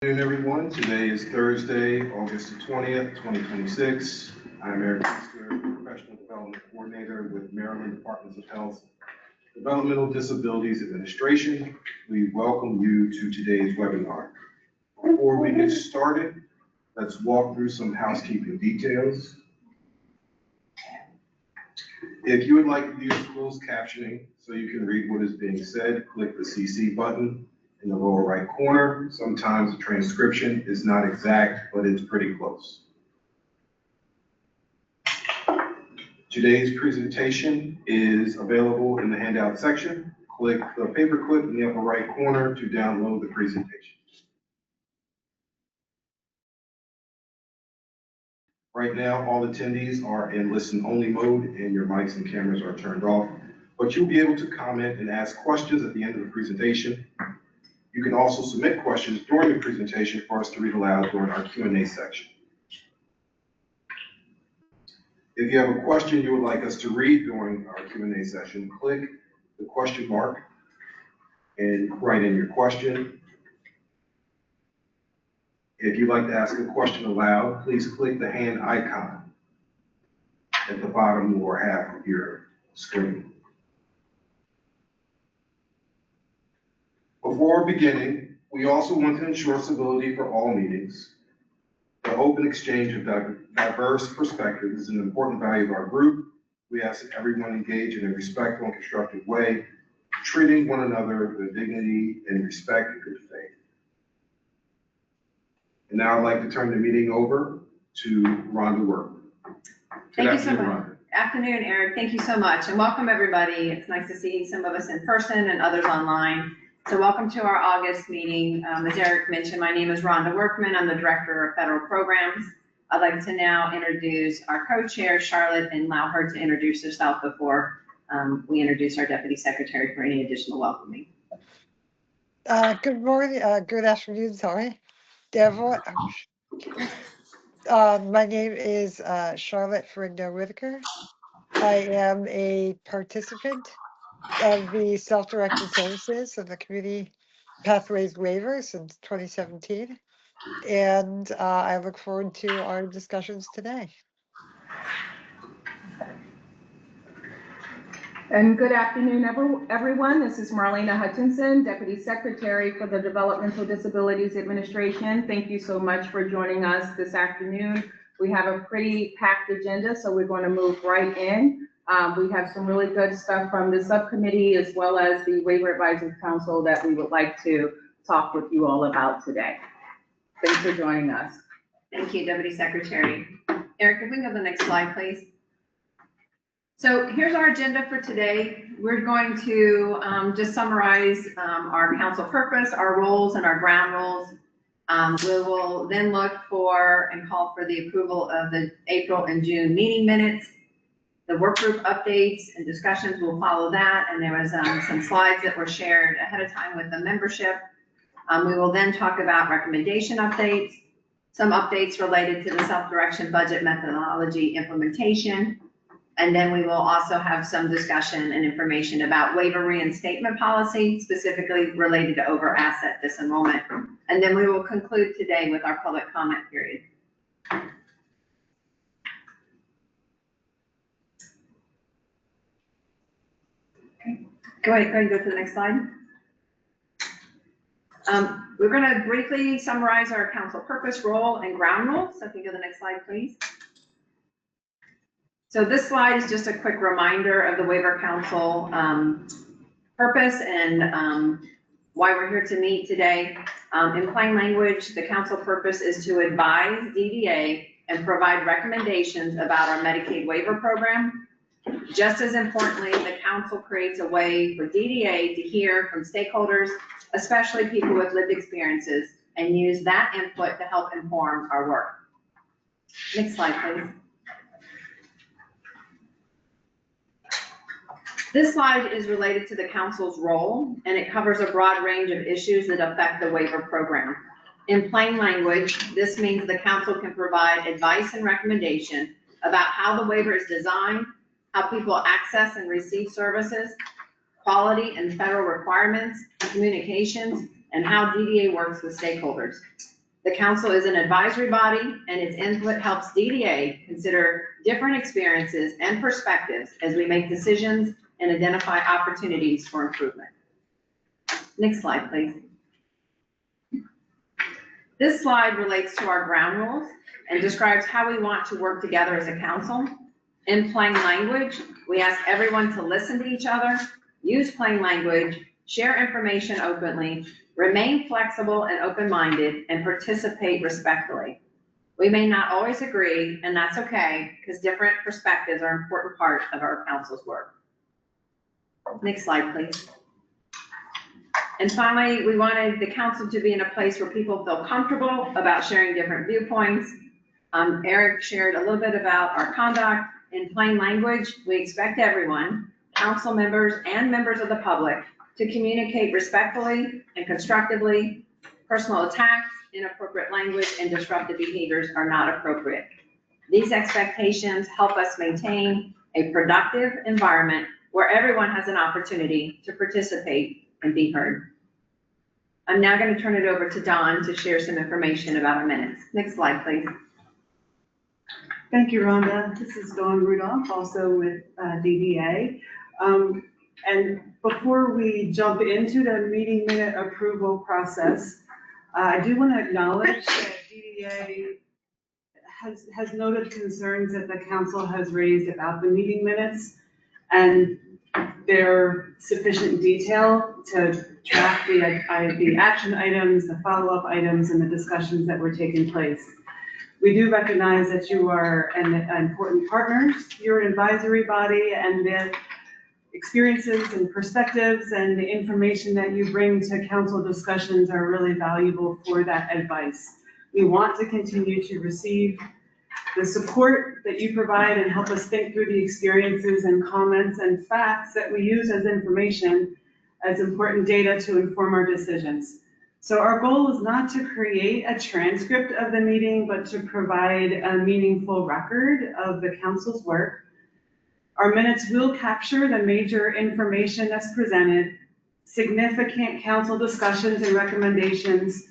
Good afternoon, everyone. Today is Thursday, August the 20th, 2026. I'm Eric Easter, Professional Development Coordinator with Maryland Departments of Health Developmental Disabilities Administration. We welcome you to today's webinar. Before we get started, let's walk through some housekeeping details. If you would like to use closed captioning so you can read what is being said, click the CC button in the lower right corner. Sometimes the transcription is not exact, but it's pretty close. Today's presentation is available in the handout section. Click the paperclip in the upper right corner to download the presentation. Right now, all attendees are in listen-only mode and your mics and cameras are turned off, but you'll be able to comment and ask questions at the end of the presentation. You can also submit questions during the presentation for us to read aloud during our Q&A section. If you have a question you would like us to read during our Q&A session, click the question mark and write in your question. If you'd like to ask a question aloud, please click the hand icon at the bottom lower half of your screen. Before beginning, we also want to ensure civility for all meetings. The open exchange of diverse perspectives is an important value of our group. We ask that everyone engage in a respectful and constructive way, treating one another with dignity and respect and good faith. And now I'd like to turn the meeting over to Rhonda Workman. Thank you so much. Afternoon, Eric. Thank you so much. And welcome, everybody. It's nice to see some of us in person and others online. So welcome to our August meeting. As Eric mentioned, my name is Rhonda Workman. I'm the Director of Federal Programs. I'd like to now introduce our co-chair, Charlotte, and allow her to introduce herself before we introduce our Deputy Secretary for any additional welcoming. Good morning, good afternoon, sorry. Deborah. My name is Charlotte Ferrigno-Whitaker. I am a participant of the self-directed services of the Community Pathways Waiver since 2017. And I look forward to our discussions today. And good afternoon, everyone. This is Marlena Hutchinson, Deputy Secretary for the Developmental Disabilities Administration. Thank you so much for joining us this afternoon. We have a pretty packed agenda, so we're going to move right in. We have some really good stuff from the subcommittee as well as the Waiver Advisory Council that we would like to talk with you all about today. Thanks for joining us. Thank you, Deputy Secretary. Eric, if we can go to the next slide, please. So here's our agenda for today. We're going to just summarize our council purpose, our roles, and our ground rules. We will then look for and call for the approval of the April and June meeting minutes. The work group updates and discussions will follow that, and there was some slides that were shared ahead of time with the membership. We will then talk about recommendation updates, some updates related to the self-direction budget methodology implementation, and then we will also have some discussion and information about waiver reinstatement policy, specifically related to over asset disenrollment. And then we will conclude today with our public comment period. Go ahead and go to the next slide. We're going to briefly summarize our council purpose, role, and ground rules. So if you go to the next slide, please. So this slide is just a quick reminder of the Waiver Council purpose and why we're here to meet today. In plain language, the council purpose is to advise DDA and provide recommendations about our Medicaid waiver program. Just as importantly, the council creates a way for DDA to hear from stakeholders, especially people with lived experiences, and use that input to help inform our work. Next slide, please. This slide is related to the council's role, and it covers a broad range of issues that affect the waiver program. In plain language, this means the council can provide advice and recommendation about how the waiver is designed, how people access and receive services, quality and federal requirements, communications, and how DDA works with stakeholders. The council is an advisory body, and its input helps DDA consider different experiences and perspectives as we make decisions and identify opportunities for improvement. Next slide, please. This slide relates to our ground rules and describes how we want to work together as a council. In plain language, we ask everyone to listen to each other, use plain language, share information openly, remain flexible and open-minded, and participate respectfully. We may not always agree, and that's okay, because different perspectives are an important part of our council's work. Next slide, please. And finally, we wanted the council to be in a place where people feel comfortable about sharing different viewpoints. Eric shared a little bit about our conduct. In plain language, we expect everyone, council members and members of the public, to communicate respectfully and constructively. Personal attacks, inappropriate language, and disruptive behaviors are not appropriate. These expectations help us maintain a productive environment where everyone has an opportunity to participate and be heard. I'm now going to turn it over to Dawn to share some information about our minutes. Next slide, please. Thank you, Rhonda. This is Dawn Rudolph, also with DDA. And before we jump into the meeting minute approval process, I do want to acknowledge that DDA has noted concerns that the council has raised about the meeting minutes and their sufficient detail to track the action items, the follow-up items, and the discussions that were taking place. We do recognize that you are an important partners. You're an advisory body, and the experiences and perspectives and the information that you bring to council discussions are really valuable for that advice. We want to continue to receive the support that you provide and help us think through the experiences and comments and facts that we use as information as important data to inform our decisions. So our goal is not to create a transcript of the meeting, but to provide a meaningful record of the council's work. Our minutes will capture the major information that's presented, significant council discussions and recommendations,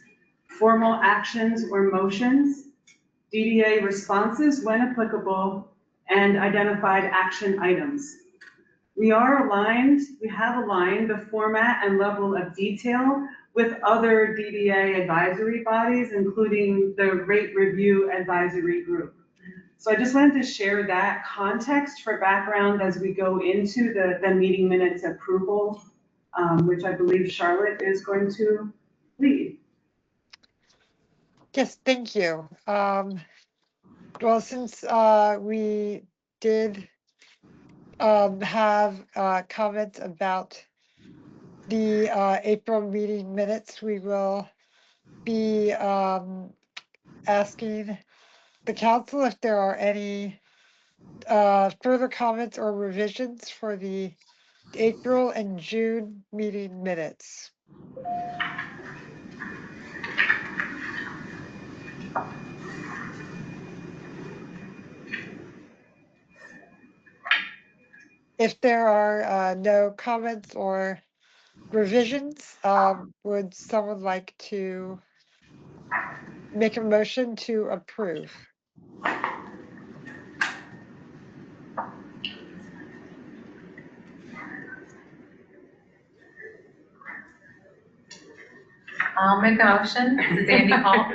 formal actions or motions, DDA responses when applicable, and identified action items. We have aligned the format and level of detail with other DDA advisory bodies, including the Rate Review Advisory Group. So I just wanted to share that context for background as we go into the meeting minutes approval, which I believe Charlotte is going to lead. Yes, thank you. Well, since we did have comments about the April meeting minutes, we will be asking the council if there are any further comments or revisions for the April and June meeting minutes. If there are no comments or revisions, would someone like to make a motion to approve? I'll make a motion. This is Andy Hall.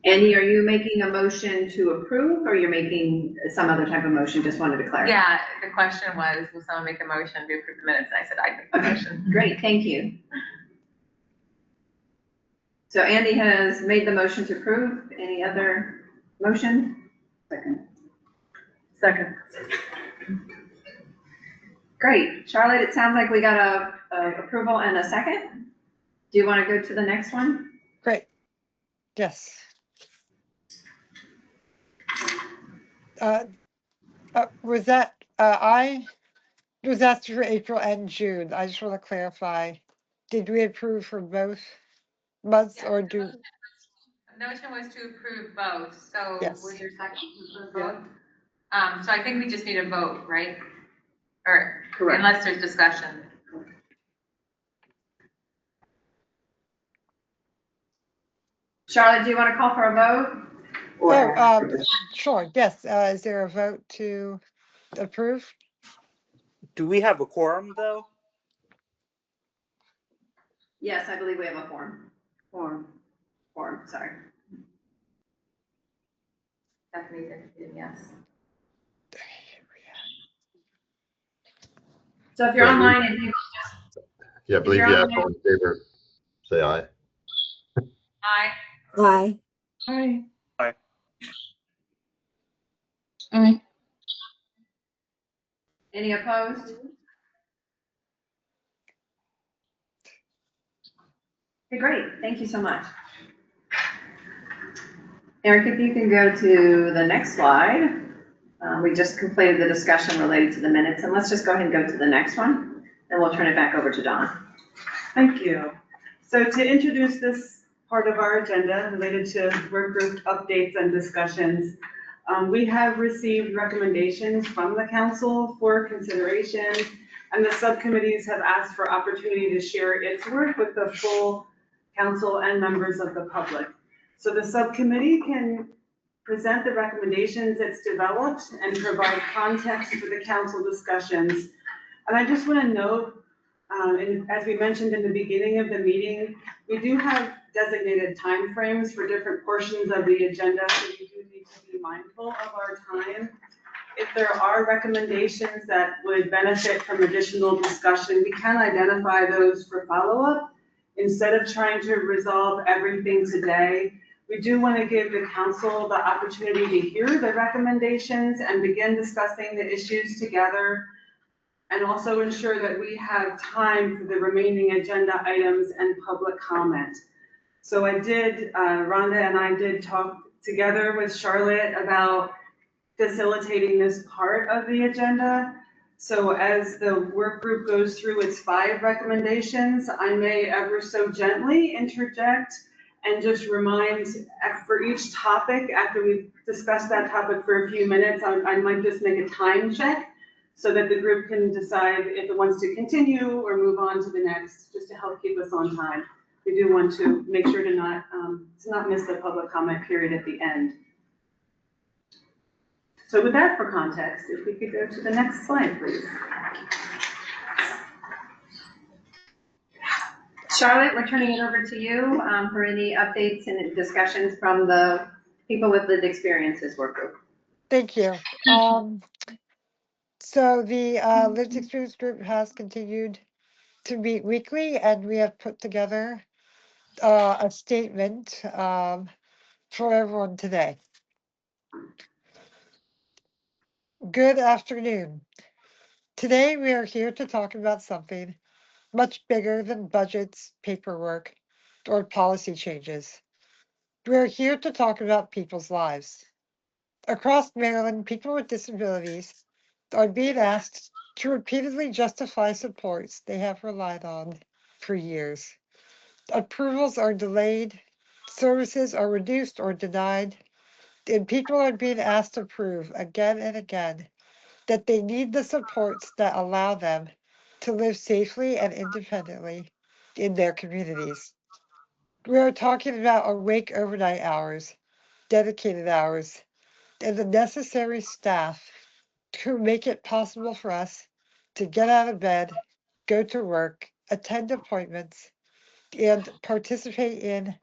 Andy, are you making a motion to approve, or you're making some other type of motion? Just wanted to clarify. Yeah, the question was, will someone make a motion to approve the minutes? I said I make the motion. Great, thank you. So Andy has made the motion to approve. Any other motion? Second. Great. Charlotte, it sounds like we got a approval and a second. Do you want to go to the next one? Great. Yes. Was that, I was asked for April and June. I just want to clarify. Did we approve for both months or do? The motion was to approve both. So Yes. was your second to approve both? So I think we just need a vote, right? Or Correct. unless there's discussion. Charlotte, do you want to call for a vote? Oh, sure, yes. Is there a vote to approve? Do we have a quorum, though? Yes, I believe we have a form. Form. Form, sorry. Stephanie's interested, yes. So if you're Yeah, online and you Yeah, I If believe you're you on have there- all in favor, say aye. Aye. Aye. Aye. Any opposed? Okay, great. Thank you so much. Eric, if you can go to the next slide. We just completed the discussion related to the minutes, and let's just go ahead and go to the next one, and we'll turn it back over to Dawn. Thank you. So to introduce this part of our agenda related to work group updates and discussions, we have received recommendations from the council for consideration, and the subcommittees have asked for opportunity to share its work with the full council and members of the public. So the subcommittee can present the recommendations it's developed and provide context for the council discussions. And I just want to note, and as we mentioned in the beginning of the meeting, we do have designated timeframes for different portions of the agenda, so we do need to be mindful of our time. If there are recommendations that would benefit from additional discussion, we can identify those for follow-up. Instead of trying to resolve everything today, we do want to give the council the opportunity to hear the recommendations and begin discussing the issues together, and also ensure that we have time for the remaining agenda items and public comment. So Rhonda and I did talk together with Charlotte about facilitating this part of the agenda. So as the work group goes through its 5 recommendations, I may ever so gently interject and just remind for each topic, after we've discussed that topic for a few minutes, I might just make a time check so that the group can decide if it wants to continue or move on to the next, just to help keep us on time. We do want to make sure to not miss the public comment period at the end. So with that for context, if we could go to the next slide, please. Charlotte, we're turning it over to you for any updates and discussions from the people with lived experiences work group. Thank you. So the lived experience group has continued to meet weekly, and we have put together a statement for everyone today. Good afternoon. Today we are here to talk about something much bigger than budgets, paperwork, or policy changes. We are here to talk about people's lives. Across Maryland, people with disabilities are being asked to repeatedly justify supports they have relied on for years. Approvals are delayed, services are reduced or denied, and people are being asked to prove again and again that they need the supports that allow them to live safely and independently in their communities. We are talking about awake overnight hours, dedicated hours, and the necessary staff to make it possible for us to get out of bed, go to work, attend appointments, and participate in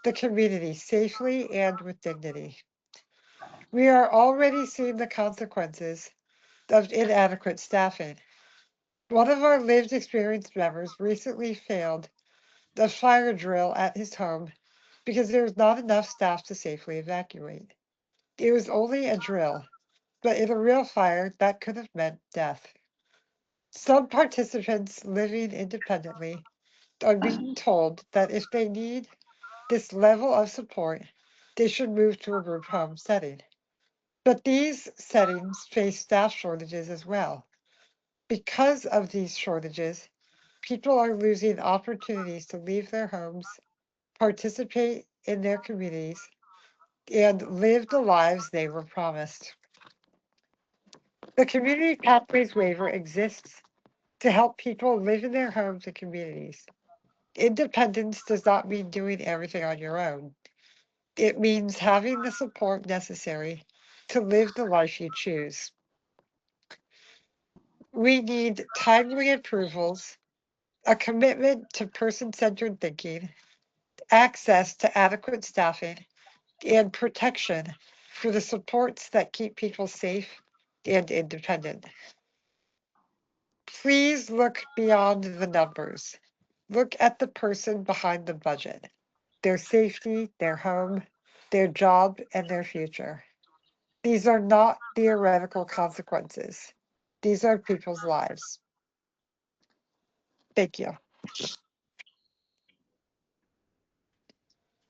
the community safely and with dignity. We are already seeing the consequences of inadequate staffing. One of our lived experience members recently failed the fire drill at his home because there was not enough staff to safely evacuate. It was only a drill, but in a real fire, that could have meant death. Some participants living independently are being told that if they need this level of support, they should move to a group home setting. But these settings face staff shortages as well. Because of these shortages, people are losing opportunities to leave their homes, participate in their communities, and live the lives they were promised. The Community Pathways Waiver exists to help people live in their homes and communities. Independence does not mean doing everything on your own. It means having the support necessary to live the life you choose. We need timely approvals, a commitment to person-centered thinking, access to adequate staffing, and protection for the supports that keep people safe and independent. Please look beyond the numbers. Look at the person behind the budget, their safety, their home, their job, and their future. These are not theoretical consequences. These are people's lives. Thank you.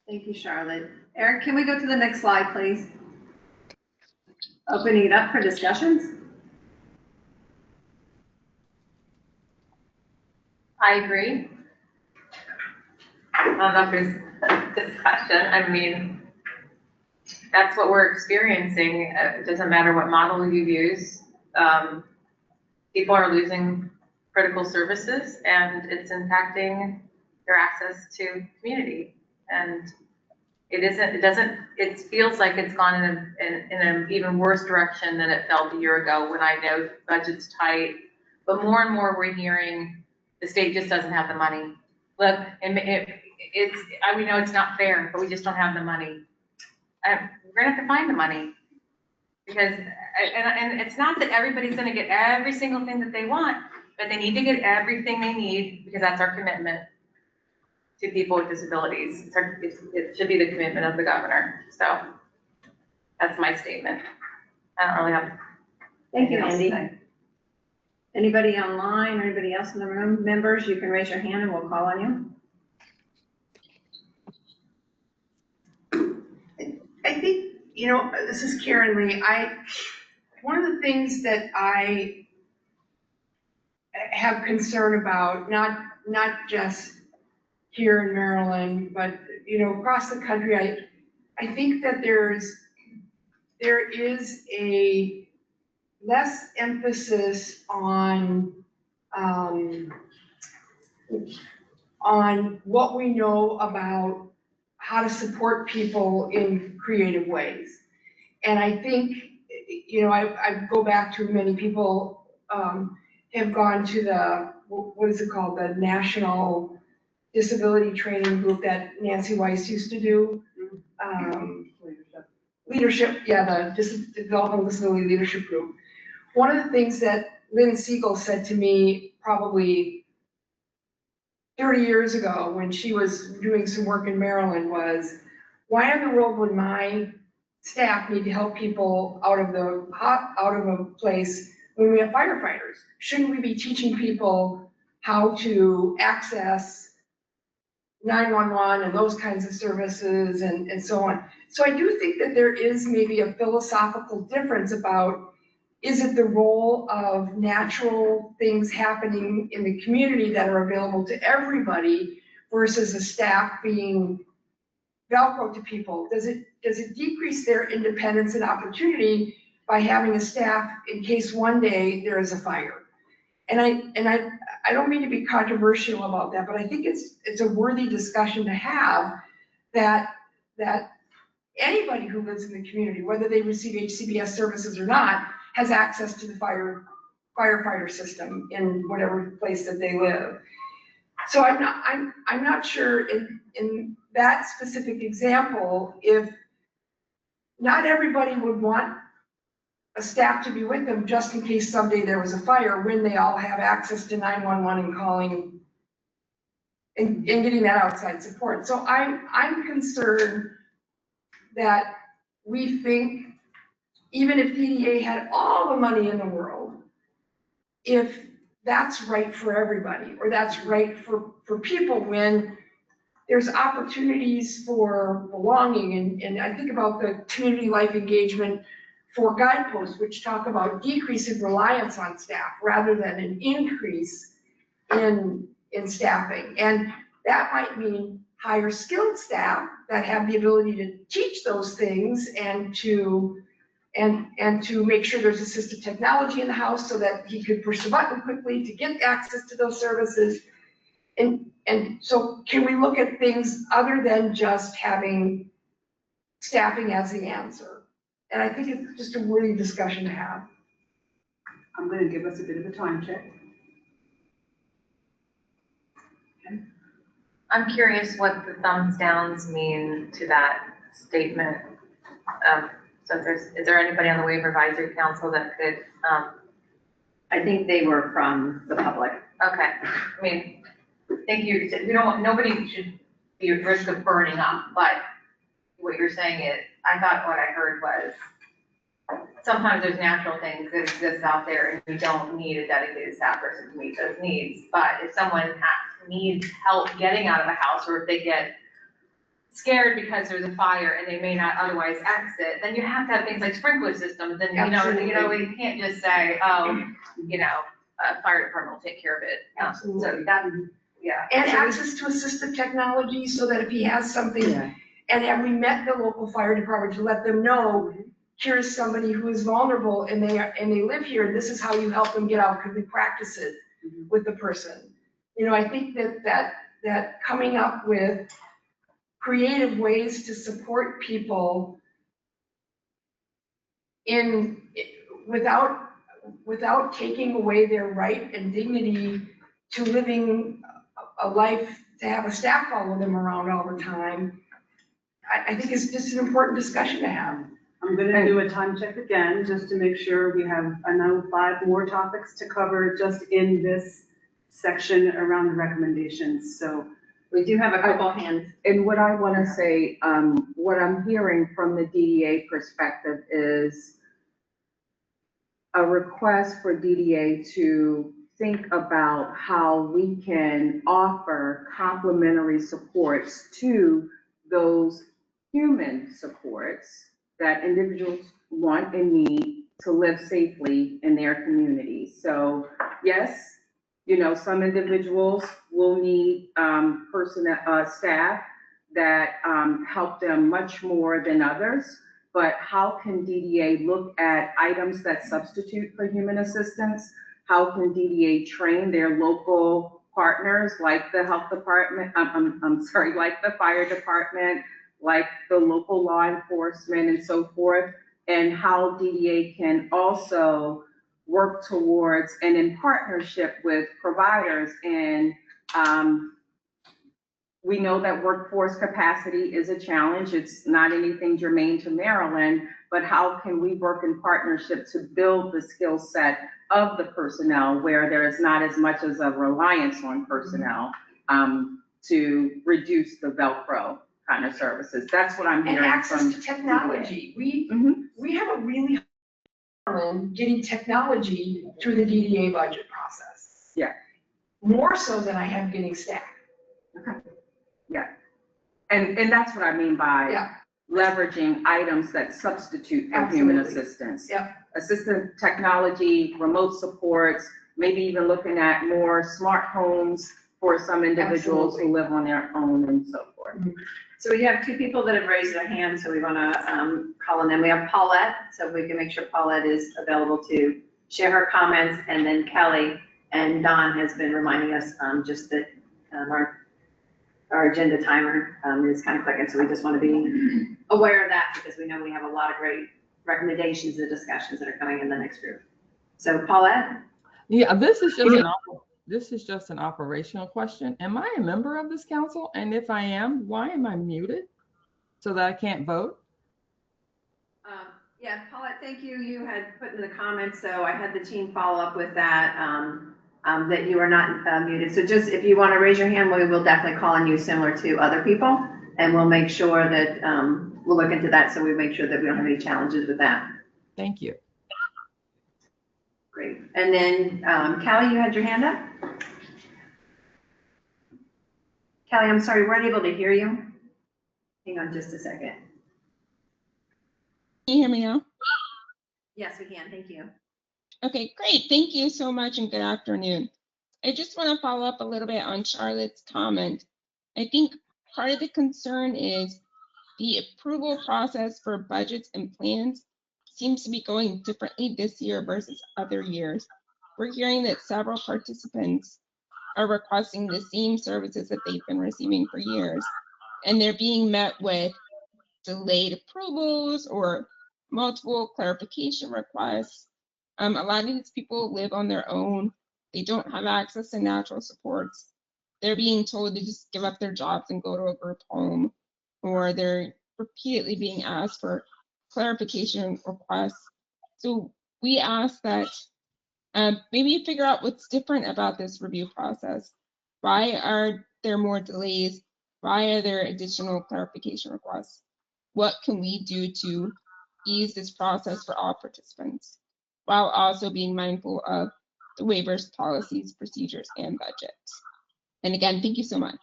Thank you, Charlotte. Eric, can we go to the next slide, please? Opening it up for discussions. I agree. I don't know if there's discussion. I mean, that's what we're experiencing. It doesn't matter what model you use. People are losing critical services and it's impacting their access to community. And it feels like it's gone in an even worse direction than it felt a year ago when I know budget's tight. But more and more we're hearing the state just doesn't have the money. Look, we know it's not fair, but we just don't have the money. We're gonna have to find the money. Because, and it's not that everybody's gonna get every single thing that they want, but they need to get everything they need because that's our commitment to people with disabilities. It should be the commitment of the governor. So that's my statement. I don't really have. Thank you, anything else to Andy. say. Anybody online or anybody else in the room, members, you can raise your hand and we'll call on you. I think, this is Karen Lee. One of the things that I have concern about, not just here in Maryland, but, across the country, I think that there is a less emphasis on what we know about how to support people in creative ways. And I think, I go back to many people have gone to the, what is it called? The National Disability Training Group that Nancy Weiss used to do. Leadership, yeah, the Developmental Disability Leadership Group. One of the things that Lynn Siegel said to me probably 30 years ago when she was doing some work in Maryland was, why in the world would my staff need to help people out of a place when we have firefighters? Shouldn't we be teaching people how to access 911 and those kinds of services and so on? So I do think that there is maybe a philosophical difference about, is it the role of natural things happening in the community that are available to everybody versus a staff being Velcro to people? Does it decrease their independence and opportunity by having a staff in case one day there is a fire? And I don't mean to be controversial about that, but I think it's a worthy discussion to have that anybody who lives in the community, whether they receive HCBS services or not, has access to the firefighter system in whatever place that they live. So I'm not sure in that specific example, if not everybody would want a staff to be with them just in case someday there was a fire, when they all have access to 911 and calling and getting that outside support. So I'm concerned that we think, even if PDA had all the money in the world, if that's right for everybody, or that's right for people, when there's opportunities for belonging. And I think about the community life engagement for guideposts, which talk about decreasing reliance on staff rather than an increase in staffing. And that might mean higher skilled staff that have the ability to teach those things and to make sure there's assistive technology in the house so that he could push the button quickly to get access to those services. And so can we look at things other than just having staffing as the answer. And I think it's just a worthy discussion to have. I'm gonna give us a bit of a time check. I'm curious what the thumbs downs mean to that statement. So is there anybody on the waiver advisory council that could, I think they were from the public. okay, I mean, thank you, we don't want, nobody should be at risk of burning up, but what you're saying is, I thought what I heard was, sometimes there's natural things that exist out there and you don't need a dedicated staff person to meet those needs, but if someone needs help getting out of the house, or if they get scared because there's a fire and they may not otherwise exit, then you have to have things like sprinkler systems, and you can't just say, oh, fire department will take care of it. Absolutely. So that, yeah. And So access to assistive technology so that if he has something, and have we met the local fire department to let them know, here's somebody who is vulnerable and they live here, and this is how you help them get out, because we practice it with the person. I think that coming up with creative ways to support people without taking away their right and dignity to living a life, to have a staff follow them around all the time, I think it's just an important discussion to have. I'm gonna do a time check again, just to make sure we have, I know, 5 more topics to cover just in this section around the recommendations, so. We do have a couple hands. And what I want to say, what I'm hearing from the DDA perspective is a request for DDA to think about how we can offer complementary supports to those human supports that individuals want and need to live safely in their communities. So yes, some individuals will need staff that help them much more than others. But how can DDA look at items that substitute for human assistance? How can DDA train their local partners, like the health department, like the fire department, like the local law enforcement and so forth? And how DDA can also work towards and in partnership with providers. And we know that workforce capacity is a challenge. It's not anything germane to Maryland, but how can we work in partnership to build the skill set of the personnel where there is not as much as a reliance on personnel to reduce the Velcro kind of services? That's what I'm hearing And access from to technology. DDA. We have a really hard time getting technology through the DDA budget process. Yeah. More so than I have getting staff. Okay. Yeah. And that's what I mean by leveraging items that substitute for human assistance. Yep. Assistive technology, remote supports, maybe even looking at more smart homes for some individuals who live on their own and so forth. So we have 2 people that have raised their hands, so we want to call on them. We have Paulette, so we can make sure Paulette is available to share her comments, and then Kelly, and Don has been reminding us just that our agenda timer is kind of clicking, so we just want to be aware of that, because we know we have a lot of great recommendations and discussions that are coming in the next group. So Paulette? Yeah, this is just an operational question. Am I a member of this council? And if I am, why am I muted so that I can't vote? Yeah, Paulette, thank you. You had put in the comments, so I had the team follow up with that, that you are not muted. So just if you want to raise your hand, we will definitely call on you similar to other people, and we'll make sure that we'll look into that, so we make sure that we don't have any challenges with that. Thank you. Great. And then Callie, you had your hand up? Callie, I'm sorry, we're unable to hear you. Hang on just a second. Can you hear me now? Yes, we can. Thank you. Okay, great. Thank you so much and good afternoon. I just want to follow up a little bit on Charlotte's comment. I think part of the concern is the approval process for budgets and plans seems to be going differently this year versus other years. We're hearing that several participants are requesting the same services that they've been receiving for years, and they're being met with delayed approvals or multiple clarification requests. A lot of these people live on their own. They don't have access to natural supports. They're being told to just give up their jobs and go to a group home, or they're repeatedly being asked for clarification requests. So we ask that maybe figure out what's different about this review process. Why are there more delays? Why are there additional clarification requests? What can we do to ease this process for all participants, while also being mindful of the waivers, policies, procedures, and budget? And again, thank you so much.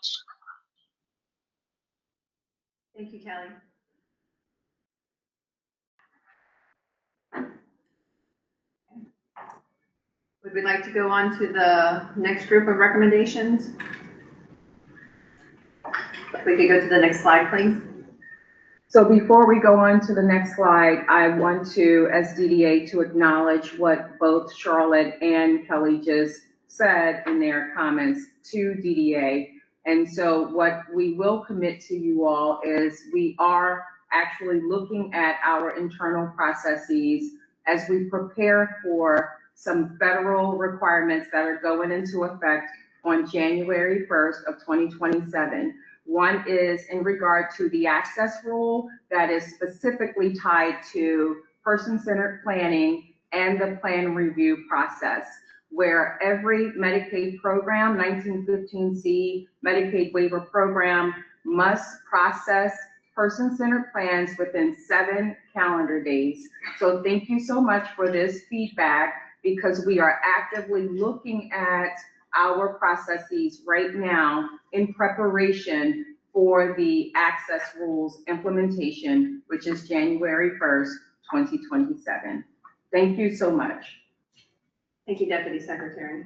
Thank you, Kelly. Would we like to go on to the next group of recommendations? If we could go to the next slide, please. So before we go on to the next slide, I want to, as DDA, to acknowledge what both Charlotte and Kelly just said in their comments to DDA. And so what we will commit to you all is we are actually looking at our internal processes as we prepare for some federal requirements that are going into effect on January 1st of 2027. One is in regard to the access rule that is specifically tied to person-centered planning and the plan review process, where every Medicaid program, 1915C Medicaid waiver program, must process person-centered plans within 7 calendar days. So thank you so much for this feedback, because we are actively looking at our processes right now in preparation for the access rules implementation, which is January 1st, 2027. Thank you so much. Thank you, Deputy Secretary.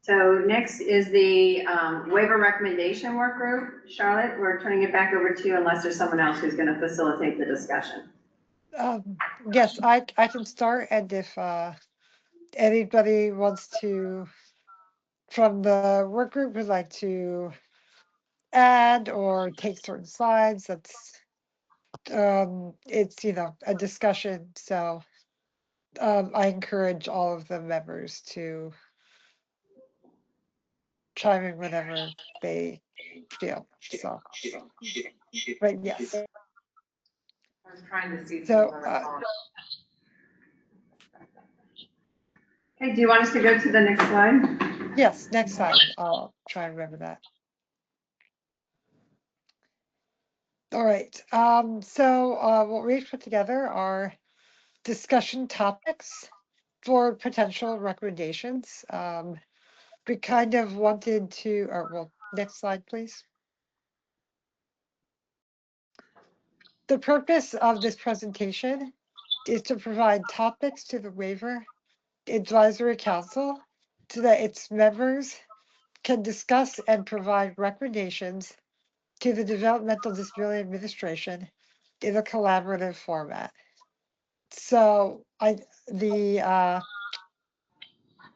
So next is the waiver recommendation work group. Charlotte, we're turning it back over to you unless there's someone else who's going to facilitate the discussion. Yes, I can start, and if anybody wants to, from the work group, would like to add or take certain slides, that's it's a discussion, so I encourage all of the members to chime in whenever they feel. So, but yes. I was trying to see. So, Okay, do you want us to go to the next slide? yes, next slide. I'll try and remember that. All right. So what we've put together are discussion topics for potential recommendations. We kind of wanted to, or well, next slide, please. The purpose of this presentation is to provide topics to the Waiver Advisory Council so that its members can discuss and provide recommendations to the Developmental Disability Administration in a collaborative format. So the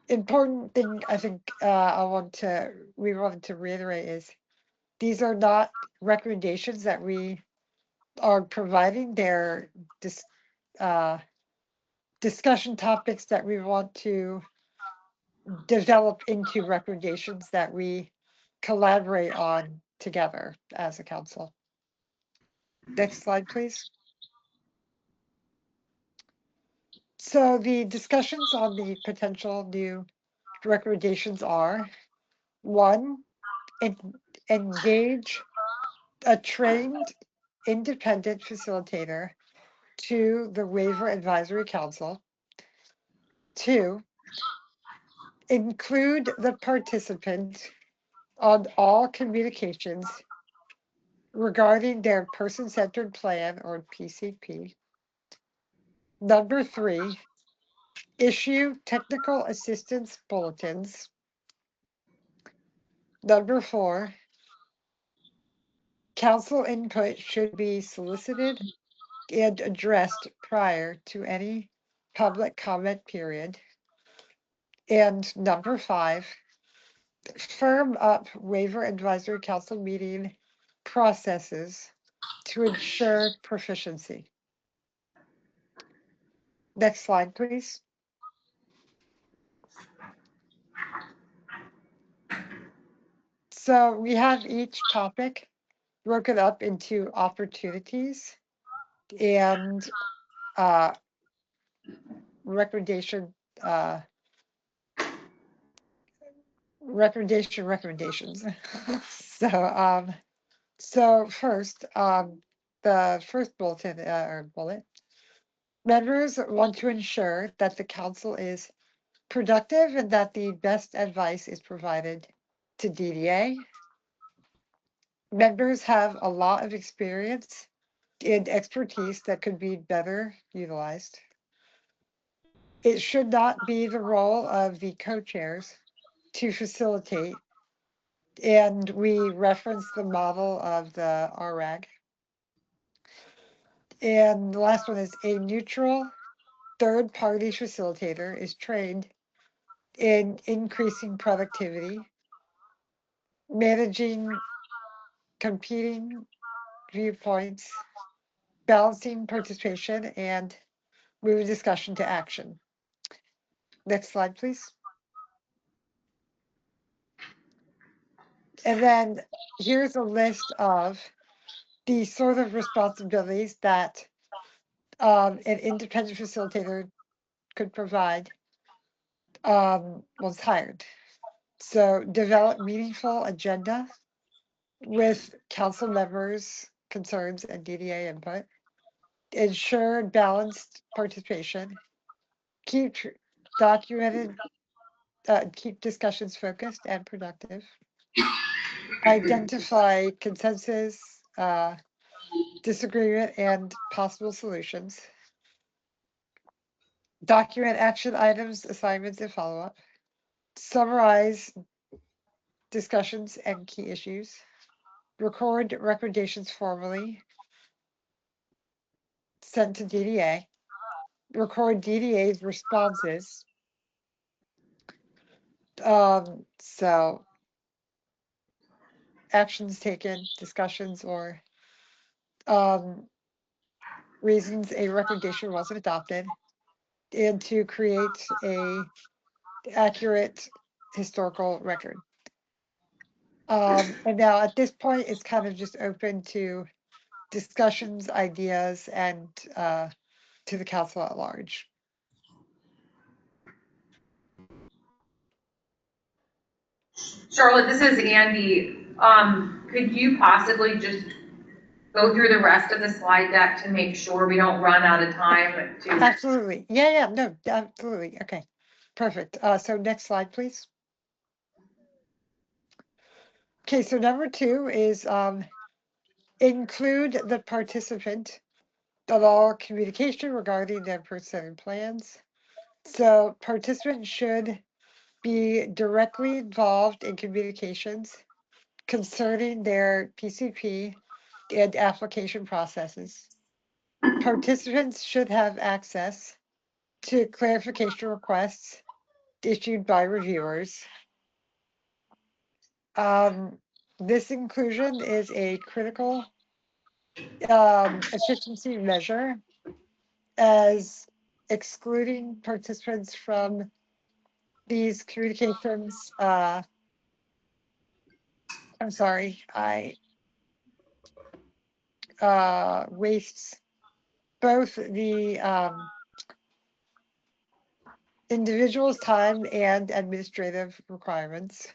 important thing I think we wanted to reiterate is these are not recommendations that we are providing. They're discussion topics that we want to develop into recommendations that we collaborate on together as a council. Next slide, please. So the discussions on the potential new recommendations are: 1, engage a trained independent facilitator to the Waiver Advisory Council. 2, include the participant on all communications regarding their person-centered plan, or PCP. 3, issue technical assistance bulletins. 4, council input should be solicited and addressed prior to any public comment period. And 5, firm up Waiver Advisory Council meeting processes to ensure proficiency. Next slide, please. So we have each topic broken up into opportunities and recommendations. So first, the first bulletin or bullet, members want to ensure that the council is productive and that the best advice is provided to DDA. Members have a lot of experience and expertise that could be better utilized. It should not be the role of the co-chairs to facilitate, and we reference the model of the RAG. And the last one is a neutral third-party facilitator is trained in increasing productivity, managing competing viewpoints, balancing participation, and moving discussion to action. Next slide, please. And then here's a list of the sort of responsibilities that an independent facilitator could provide once hired. So develop meaningful agenda with council members' concerns and DDA input. Ensure balanced participation. Keep documented, keep discussions focused and productive. Identify consensus, disagreement, and possible solutions. Document action items, assignments, and follow-up. Summarize discussions and key issues. Record recommendations formally. Send to DDA. Record DDA's responses. So actions taken, discussions, or reasons a recommendation wasn't adopted, and to create a accurate historical record. And now at this point, it's kind of just open to discussions, ideas, and to the council at large. Charlotte, this is Andy. Could you possibly just go through the rest of the slide deck to make sure we don't run out of time to? Absolutely. Yeah, no, absolutely. Okay, perfect. So next slide, please. Okay, so number 2 is include the participant of all communication regarding their person plans. So participants should be directly involved in communications concerning their PCP and application processes. Participants should have access to clarification requests issued by reviewers. This inclusion is a critical efficiency measure, as excluding participants from these communications, I'm sorry, wastes both the individual's time and administrative requirements,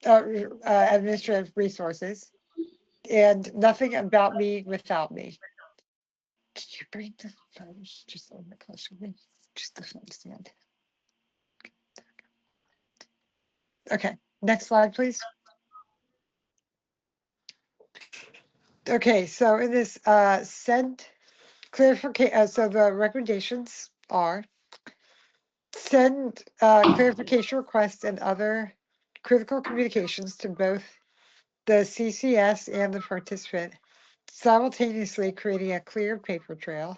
administrative resources, and nothing about me without me. Did you bring the phones just a little bit closer to me? Just the phone stand. Okay, next slide, please. Okay, so in this send clarification, so the recommendations are send clarification requests and other critical communications to both the CCS and the participant, simultaneously creating a clear paper trail.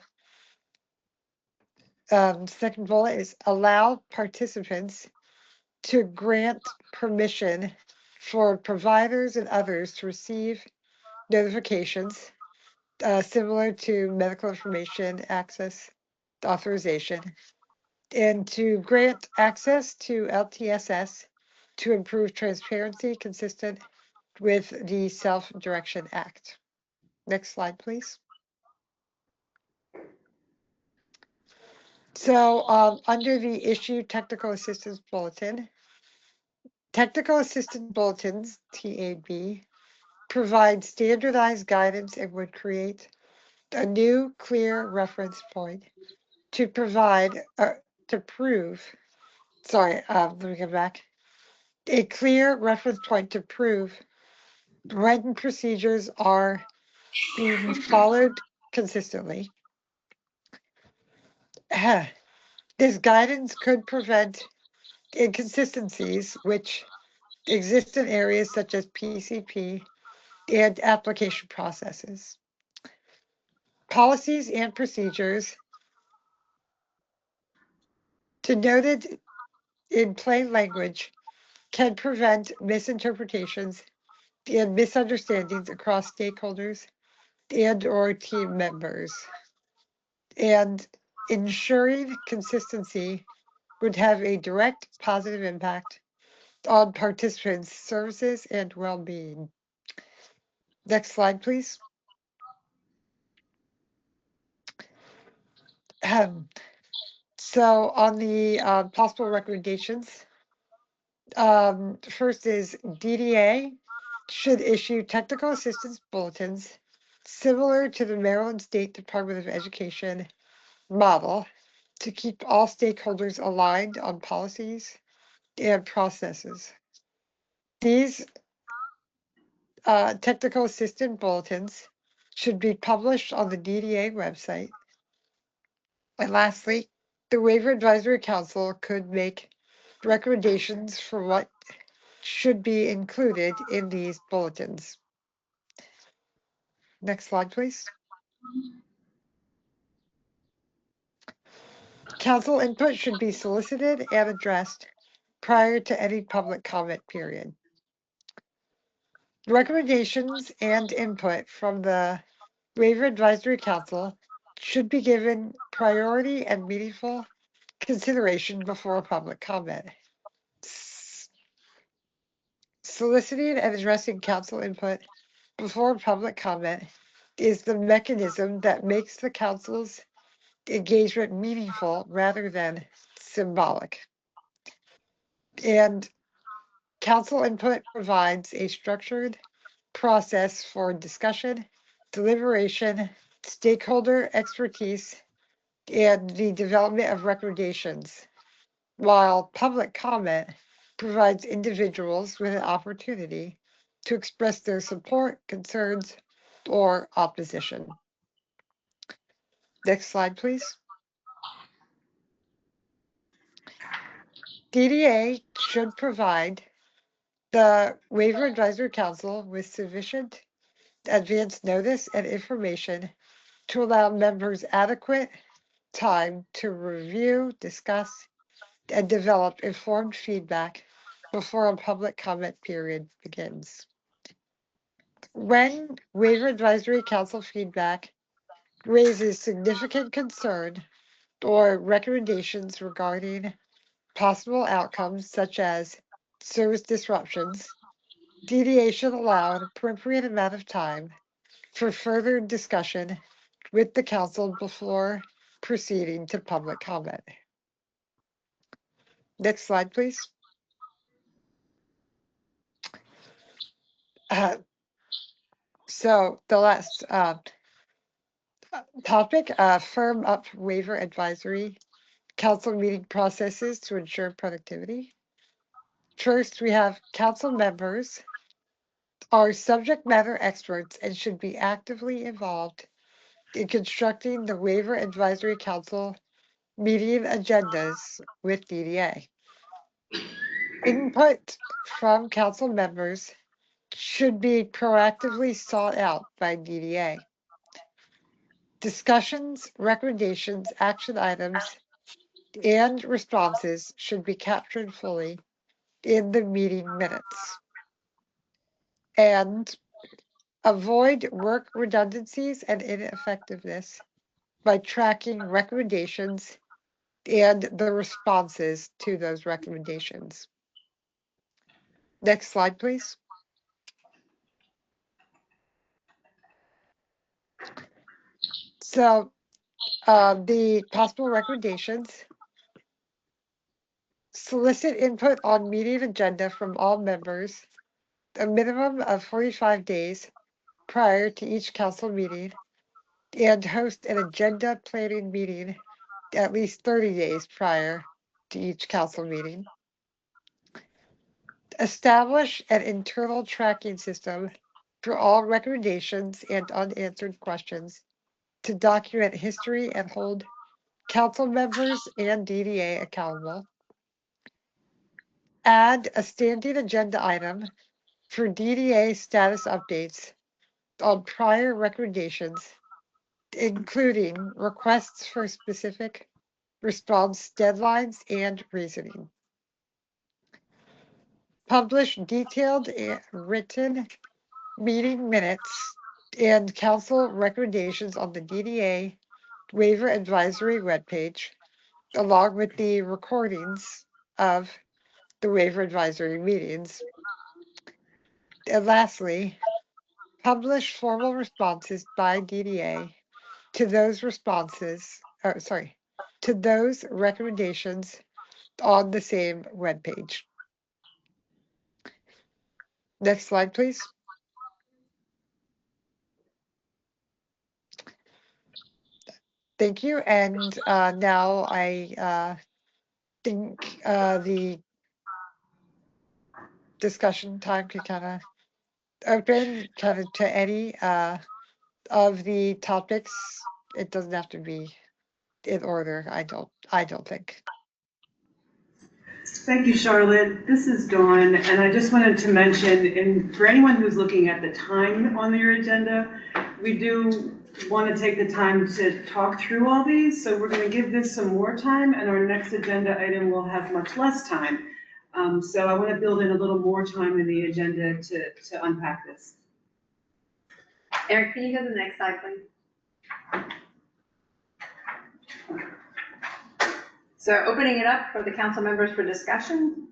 Second bullet is allow participants to grant permission for providers and others to receive notifications similar to medical information access authorization, and to grant access to LTSS to improve transparency consistent with the Self-Direction Act. Next slide, please. So under the issue technical assistance bulletin, technical assistance bulletins, TAB, provide standardized guidance and would create a new clear reference point to provide, to prove, sorry, let me go back. A clear reference point to prove when procedures are being followed consistently. This guidance could prevent inconsistencies which exist in areas such as PCP and application processes. Policies and procedures denoted in plain language can prevent misinterpretations and misunderstandings across stakeholders and or team members. And ensuring consistency would have a direct positive impact on participants' services and well-being. Next slide, please. So on the possible recommendations, first is DDA should issue technical assistance bulletins similar to the Maryland State Department of Education model to keep all stakeholders aligned on policies and processes. These technical assistance bulletins should be published on the DDA website. And lastly, the Waiver Advisory Council could make recommendations for what should be included in these bulletins. Next slide, please. Council input should be solicited and addressed prior to any public comment period. Recommendations and input from the Waiver Advisory Council should be given priority and meaningful consideration before public comment. Soliciting and addressing council input before public comment is the mechanism that makes the council's engagement meaningful rather than symbolic. And council input provides a structured process for discussion, deliberation, stakeholder expertise, and the development of recommendations, while public comment provides individuals with an opportunity to express their support, concerns, or opposition. Next slide, please. DDA should provide the Waiver Advisory Council with sufficient advance notice and information to allow members adequate time to review, discuss, and develop informed feedback before a public comment period begins. When Waiver Advisory Council feedback raises significant concern or recommendations regarding possible outcomes such as service disruptions, DDA should allow an appropriate amount of time for further discussion with the council before proceeding to public comment. Next slide, please. So the last topic, firm up waiver advisory council meeting processes to ensure productivity. First, we have council members are subject matter experts and should be actively involved in constructing the Waiver Advisory Council meeting agendas with DDA. Input from council members should be proactively sought out by DDA. Discussions, recommendations, action items, and responses should be captured fully in the meeting minutes. And avoid work redundancies and ineffectiveness by tracking recommendations and the responses to those recommendations. Next slide, please. So the possible recommendations: solicit input on meeting agenda from all members a minimum of 45 days prior to each council meeting, and host an agenda planning meeting at least 30 days prior to each council meeting. Establish an internal tracking system for all recommendations and unanswered questions to document history and hold council members and DDA accountable. Add a standing agenda item for DDA status updates on prior recommendations, including requests for specific response deadlines and reasoning. Publish detailed and written meeting minutes and council recommendations on the DDA waiver advisory webpage, along with the recordings of the waiver advisory meetings. And lastly, publish formal responses by DDA to those to those recommendations on the same webpage. Next slide, please. Thank you. And now I think the discussion time can kind of open kind of to any of the topics. It doesn't have to be in order. I don't think. Thank you, Charlotte. This is Dawn, and I just wanted to mention, and for anyone who's looking at the time on your agenda, we do want to take the time to talk through all these, so we're going to give this some more time, and our next agenda item will have much less time. So I want to build in a little more time in the agenda to unpack this. Eric, can you go to the next slide, please? So opening it up for the council members for discussion.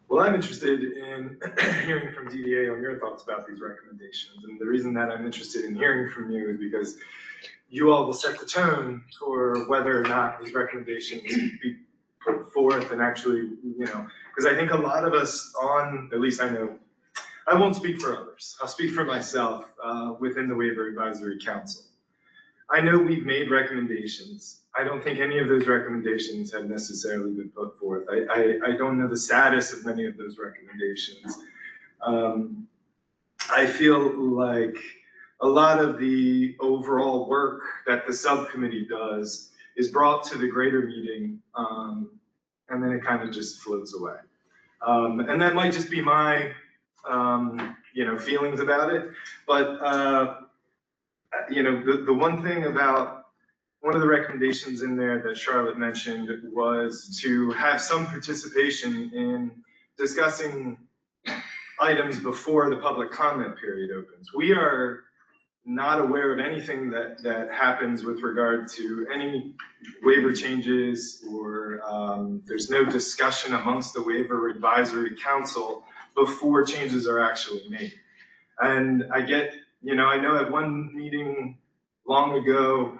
Well, I'm interested in hearing from DDA on your thoughts about these recommendations. And the reason that I'm interested in hearing from you is because you all will set the tone for whether or not these recommendations be put forth and actually, because I think a lot of us at least I know, I won't speak for others. I'll speak for myself within the Waiver Advisory Council. I know we've made recommendations. I don't think any of those recommendations have necessarily been put forth. I don't know the status of many of those recommendations. I feel like a lot of the overall work that the subcommittee does is brought to the greater meeting, and then it kind of just floats away. And that might just be my, feelings about it. But, the one thing about one of the recommendations in there that Charlotte mentioned was to have some participation in discussing items before the public comment period opens. We are not aware of anything that happens with regard to any waiver changes, or there's no discussion amongst the Waiver Advisory Council before changes are actually made. And I get, I know at one meeting long ago,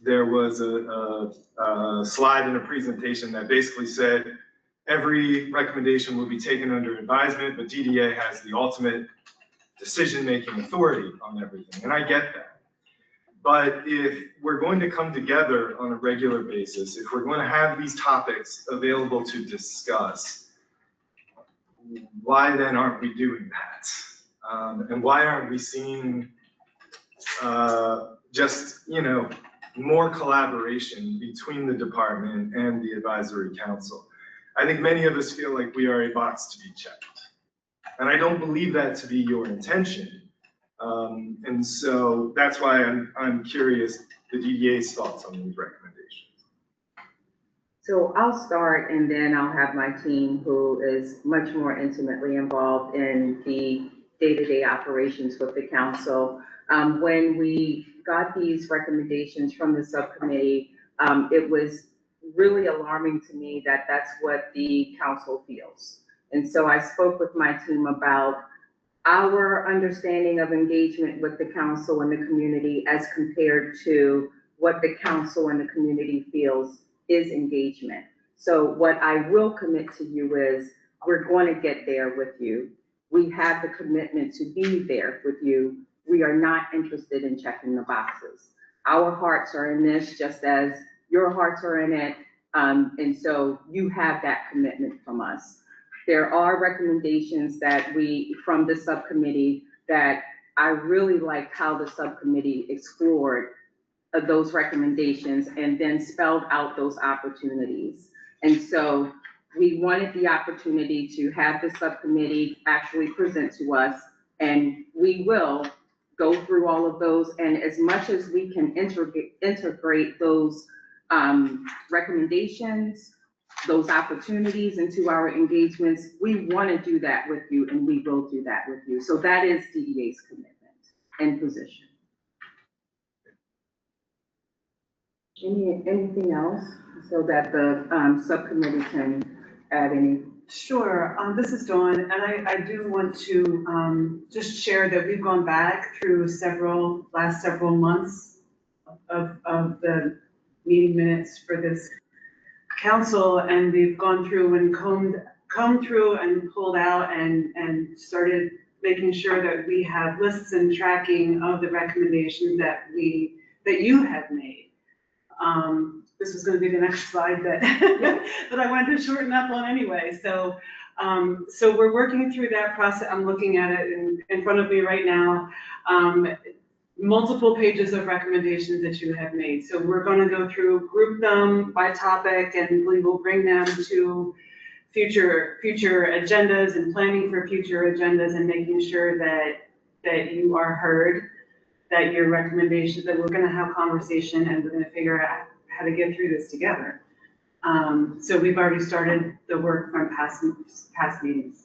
there was a slide in a presentation that basically said every recommendation will be taken under advisement, but DDA has the ultimate decision-making authority on everything, and I get that. But if we're going to come together on a regular basis, if we're going to have these topics available to discuss, why then aren't we doing that? And why aren't we seeing just, more collaboration between the department and the advisory council? I think many of us feel like we are a box to be checked. And I don't believe that to be your intention. And so that's why I'm curious the DDA's thoughts on these recommendations. So I'll start and then I'll have my team who is much more intimately involved in the day-to-day operations with the council. When we got these recommendations from the subcommittee, it was really alarming to me that that's what the council feels. And so I spoke with my team about our understanding of engagement with the council and the community as compared to what the council and the community feels is engagement. So what I will commit to you is we're going to get there with you. We have the commitment to be there with you. We are not interested in checking the boxes. Our hearts are in this just as your hearts are in it. And so you have that commitment from us. There are recommendations that from the subcommittee that I really like how the subcommittee explored those recommendations and then spelled out those opportunities. And so we wanted the opportunity to have the subcommittee actually present to us, and we will go through all of those. And as much as we can integrate those recommendations, those opportunities into our engagements, we want to do that with you, and we will do that with you. So that is DDA's commitment and position. Anything else so that the subcommittee can add any? Sure, this is Dawn, and I do want to just share that we've gone back through last several months of the meeting minutes for this council, and we've gone through and combed through and pulled out and started making sure that we have lists and tracking of the recommendations that you have made. This was going to be the next slide that that I wanted to shorten up on anyway. So we're working through that process. I'm looking at it in front of me right now. Multiple pages of recommendations that you have made. So we're going to go through, group them by topic, and we will bring them to future agendas and planning for future agendas and making sure that you are heard, that your recommendations, that we're going to have conversation and we're going to figure out how to get through this together. So we've already started the work from past meetings.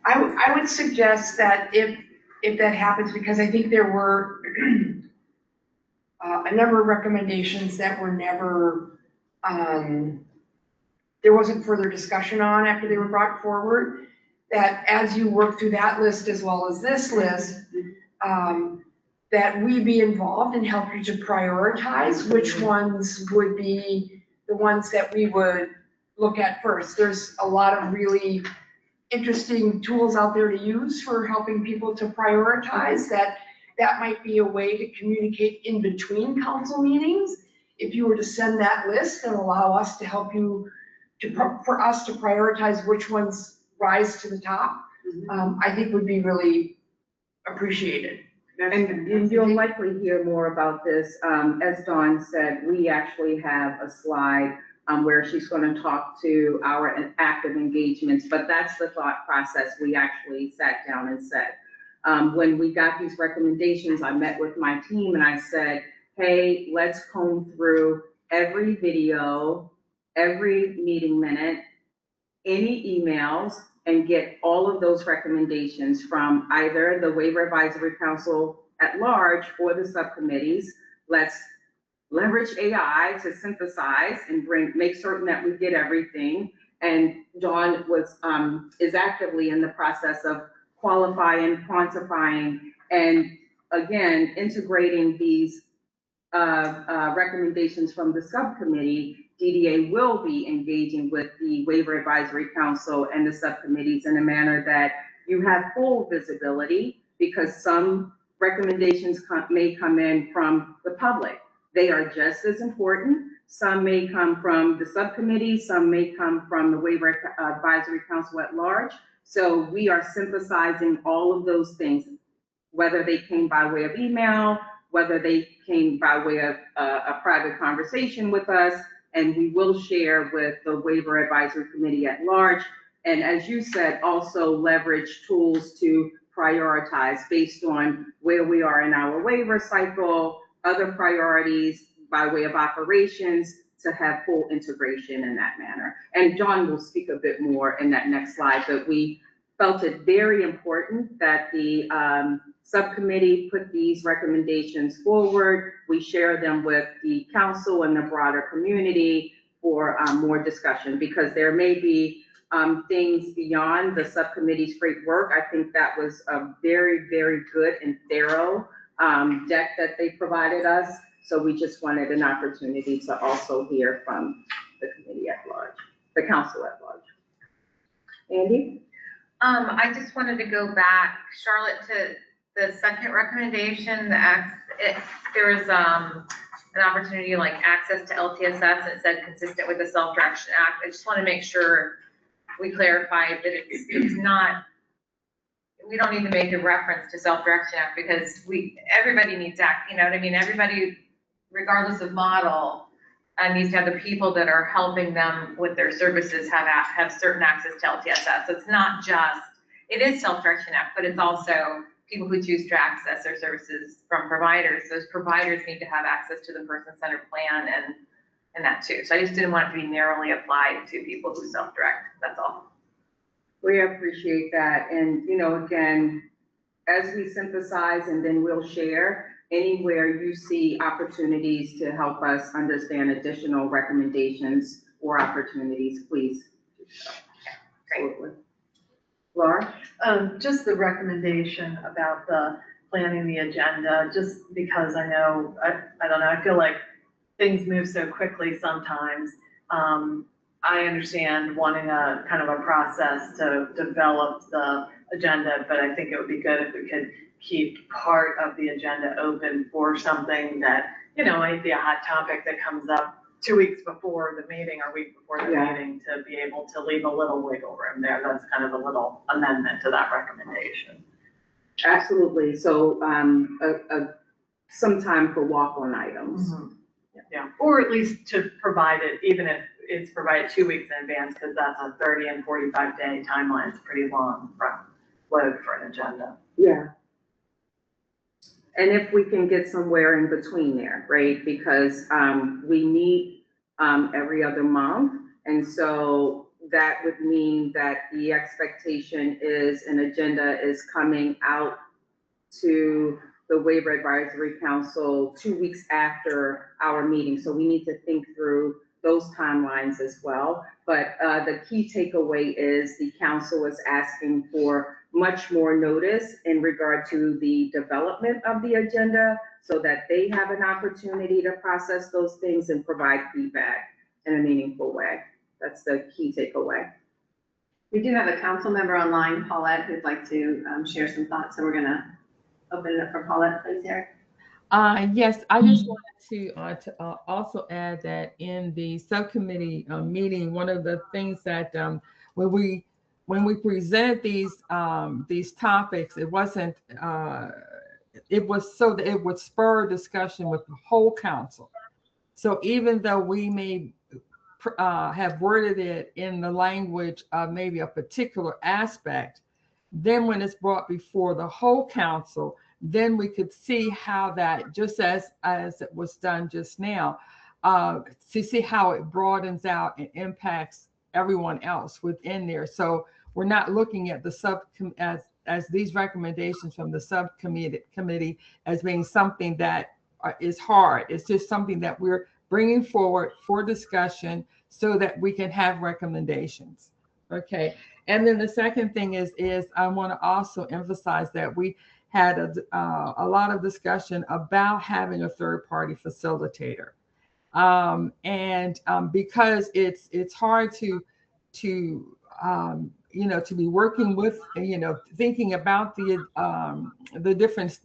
I would suggest that if that happens, because I think there were a number of recommendations that were never, there wasn't further discussion on after they were brought forward, that as you work through that list as well as this list, that we be involved and help you to prioritize which ones would be the ones that we would look at first. There's a lot of really interesting tools out there to use for helping people to prioritize. That might be a way to communicate in between council meetings. If you were to send that list and allow us to help you for us to prioritize which ones rise to the top, I think would be really appreciated. And you'll likely hear more about this. As Dawn said, we actually have a slide where she's going to talk to our active engagements, but that's the thought process we actually sat down and said. When we got these recommendations, I met with my team and I said, hey, let's comb through every video, every meeting minute, any emails, and get all of those recommendations from either the Waiver Advisory Council at large or the subcommittees. Let's leverage AI to synthesize and make certain that we get everything. And Dawn is actively in the process of qualifying, quantifying, and again, integrating these recommendations from the subcommittee. DDA will be engaging with the Waiver Advisory Council and the subcommittees in a manner that you have full visibility, because some recommendations may come in from the public. They are just as important. Some may come from the subcommittee, some may come from the Waiver Advisory Council at large. So we are synthesizing all of those things, whether they came by way of email, whether they came by way of a private conversation with us, and we will share with the Waiver Advisory Committee at large. And as you said, also leverage tools to prioritize based on where we are in our waiver cycle, other priorities by way of operations to have full integration in that manner. And John will speak a bit more in that next slide, but we felt it very important that the subcommittee put these recommendations forward. We share them with the council and the broader community for more discussion, because there may be things beyond the subcommittee's great work. I think that was a very, very good and thorough deck that they provided us. So we just wanted an opportunity to also hear from the committee at large, the council at large. Andy? I just wanted to go back, Charlotte, to the second recommendation. There was an opportunity like access to LTSS, and it said consistent with the Self-Direction Act. I just want to make sure we clarify that it's not, we don't need to make a reference to Self-Direction Act, because everybody needs act, you know what I mean? Everybody, regardless of model, needs to have the people that are helping them with their services have certain access to LTSS. So it's not just, it is Self-Direction Act, but it's also people who choose to access their services from providers. Those providers need to have access to the person-centered plan and that too. So I just didn't want it to be narrowly applied to people who self-direct. That's all. We appreciate that. And, you know, again, as we synthesize and then we'll share, anywhere you see opportunities to help us understand additional recommendations or opportunities, please. Great. Laura? Just the recommendation about the planning the agenda, just because I know, I don't know, I feel like things move so quickly sometimes. I understand wanting a kind of a process to develop the agenda, but I think it would be good if we could keep part of the agenda open for something that, you know, might be a hot topic that comes up 2 weeks before the meeting or week before the meeting, to be able to leave a little wiggle room there. That's kind of a little amendment to that recommendation. Absolutely. So some time for walk-on items. Mm-hmm. Yeah, or at least to provide it, even if it's provided 2 weeks in advance, because that's a 30 and 45 day timeline. It's pretty long from load for an agenda. Yeah. And if we can get somewhere in between there, right? Because we meet every other month. And so that would mean that the expectation is an agenda is coming out to the Waiver Advisory Council 2 weeks after our meeting. So we need to think through those timelines as well. But the key takeaway is the council is asking for much more notice in regard to the development of the agenda, so that they have an opportunity to process those things and provide feedback in a meaningful way. That's the key takeaway. We do have a council member online, Paulette, who'd like to share some thoughts. So we're gonna open it up for Paulette, please, Eric. Yes, I just wanted to also add that in the subcommittee meeting, one of the things that when we presented these topics, it wasn't it was so that it would spur discussion with the whole council. So even though we may have worded it in the language of maybe a particular aspect, then when it's brought before the whole council, then we could see how that, just as it was done just now, to see how it broadens out and impacts everyone else within there. So we're not looking at the as these recommendations from the subcommittee as being something that is hard. It's just something that we're bringing forward for discussion so that we can have recommendations. Okay. And then the second thing is I want to also emphasize that we had a lot of discussion about having a third-party facilitator. Because it's hard to be working with, thinking about the different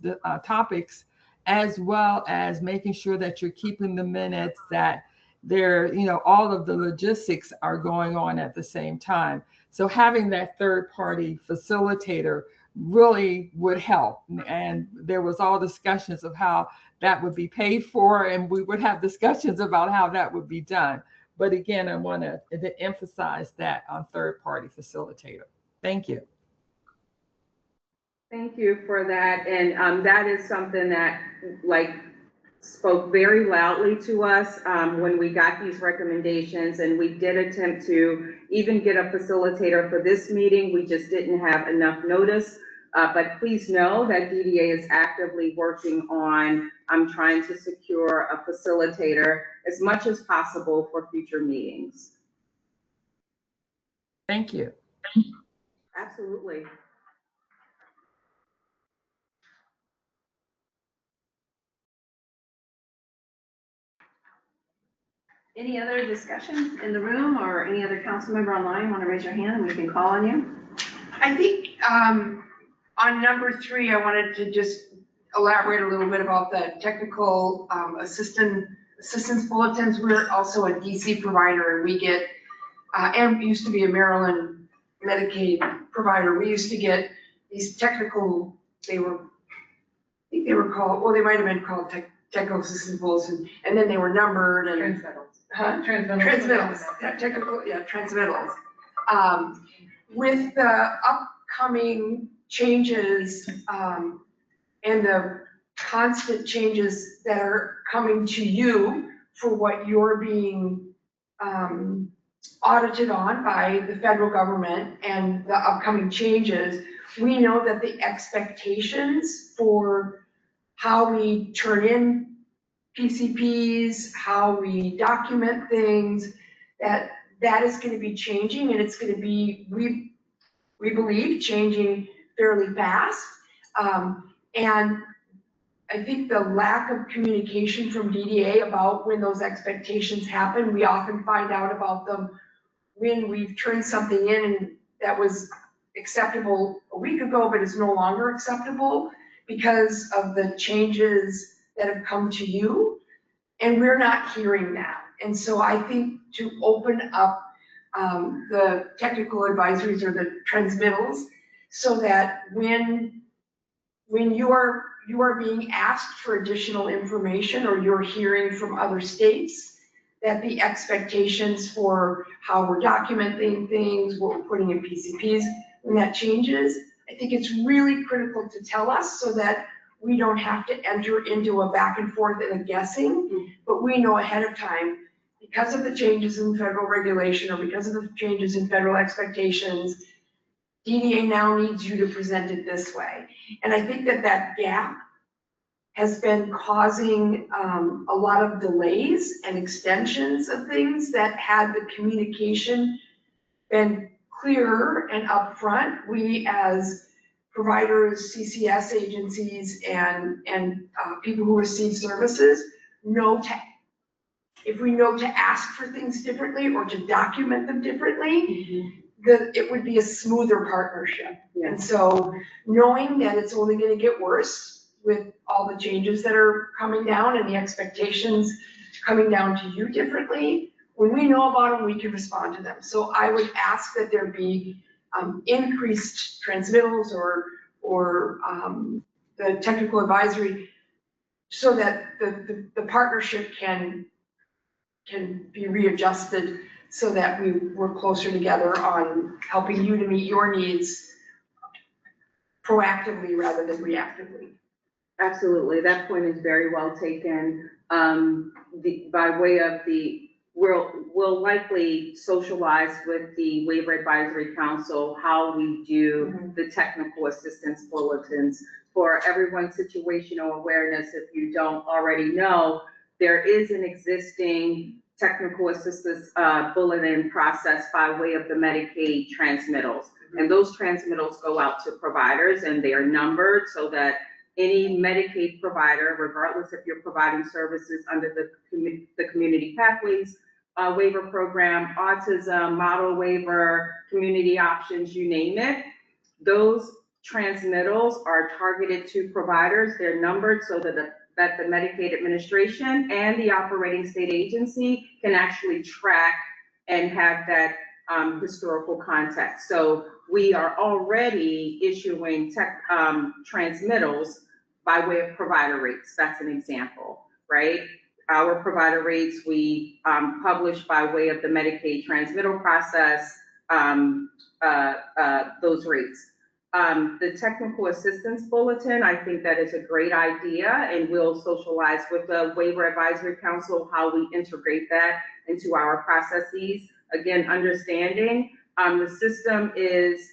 topics, as well as making sure that you're keeping the minutes, that all of the logistics are going on at the same time. So having that third-party facilitator really would help. And there was all discussions of how that would be paid for, and we would have discussions about how that would be done. But again, I want to emphasize that on third-party facilitator. Thank you. Thank you for that. And that is something that, like spoke very loudly to us when we got these recommendations, and we did attempt to even get a facilitator for this meeting. We just didn't have enough notice. But please know that DDA is actively working on trying to secure a facilitator as much as possible for future meetings. Thank you. Absolutely. Any other discussions in the room or any other council member online want to raise your hand and we can call on you? I think on number 3, I wanted to just elaborate a little bit about the technical assistance bulletins. We're also a DC provider, and we get, and we used to be a Maryland Medicaid provider. We used to get these technical, I think they were called, well, they might have been called technical assistance bulletins, and then they were numbered and. Transmittals. Huh? Transmittals. Transmittals. With the upcoming changes, and the constant changes that are coming to you for what you're being, audited on by the federal government and the upcoming changes, we know that the expectations for how we turn in PCPs, how we document things, that is going to be changing, and it's going to be, we believe, changing fairly fast. And I think the lack of communication from DDA about when those expectations happen, we often find out about them when we've turned something in and that was acceptable a week ago, but is no longer acceptable because of the changes that have come to you. And we're not hearing that. And so I think to open up the technical advisories or the transmittals so that when you are being asked for additional information or you're hearing from other states, that the expectations for how we're documenting things, what we're putting in PCPs, when that changes, I think it's really critical to tell us so that we don't have to enter into a back and forth and a guessing, but we know ahead of time, because of the changes in federal regulation or because of the changes in federal expectations, DDA now needs you to present it this way. And I think that gap has been causing a lot of delays and extensions of things that had the communication been clearer and upfront. We as providers, CCS agencies, and people who receive services know if we know to ask for things differently or to document them differently, it would be a smoother partnership. Yeah. And so knowing that it's only going to get worse with all the changes that are coming down and the expectations coming down to you differently, when we know about them, we can respond to them. So I would ask that there be increased transmittals or the technical advisory so that the partnership can be readjusted so that we work closer together on helping you to meet your needs proactively rather than reactively. Absolutely, that point is very well taken. By way of we'll likely socialize with the Waiver Advisory Council how we do the technical assistance bulletins. For everyone's situational awareness, if you don't already know, there is an existing technical assistance bulletin process by way of the Medicaid transmittals. And those transmittals go out to providers and they are numbered so that any Medicaid provider, regardless if you're providing services under the Community Pathways Waiver Program, autism, model waiver, community options, you name it, those transmittals are targeted to providers. They're numbered so that the Medicaid administration and the operating state agency can actually track and have that historical context. So we are already issuing transmittals by way of provider rates. That's an example, right? Our provider rates, we publish by way of the Medicaid transmittal process, those rates. The technical assistance bulletin, I think that is a great idea, and we'll socialize with the Waiver Advisory Council how we integrate that into our processes. Again, understanding the system is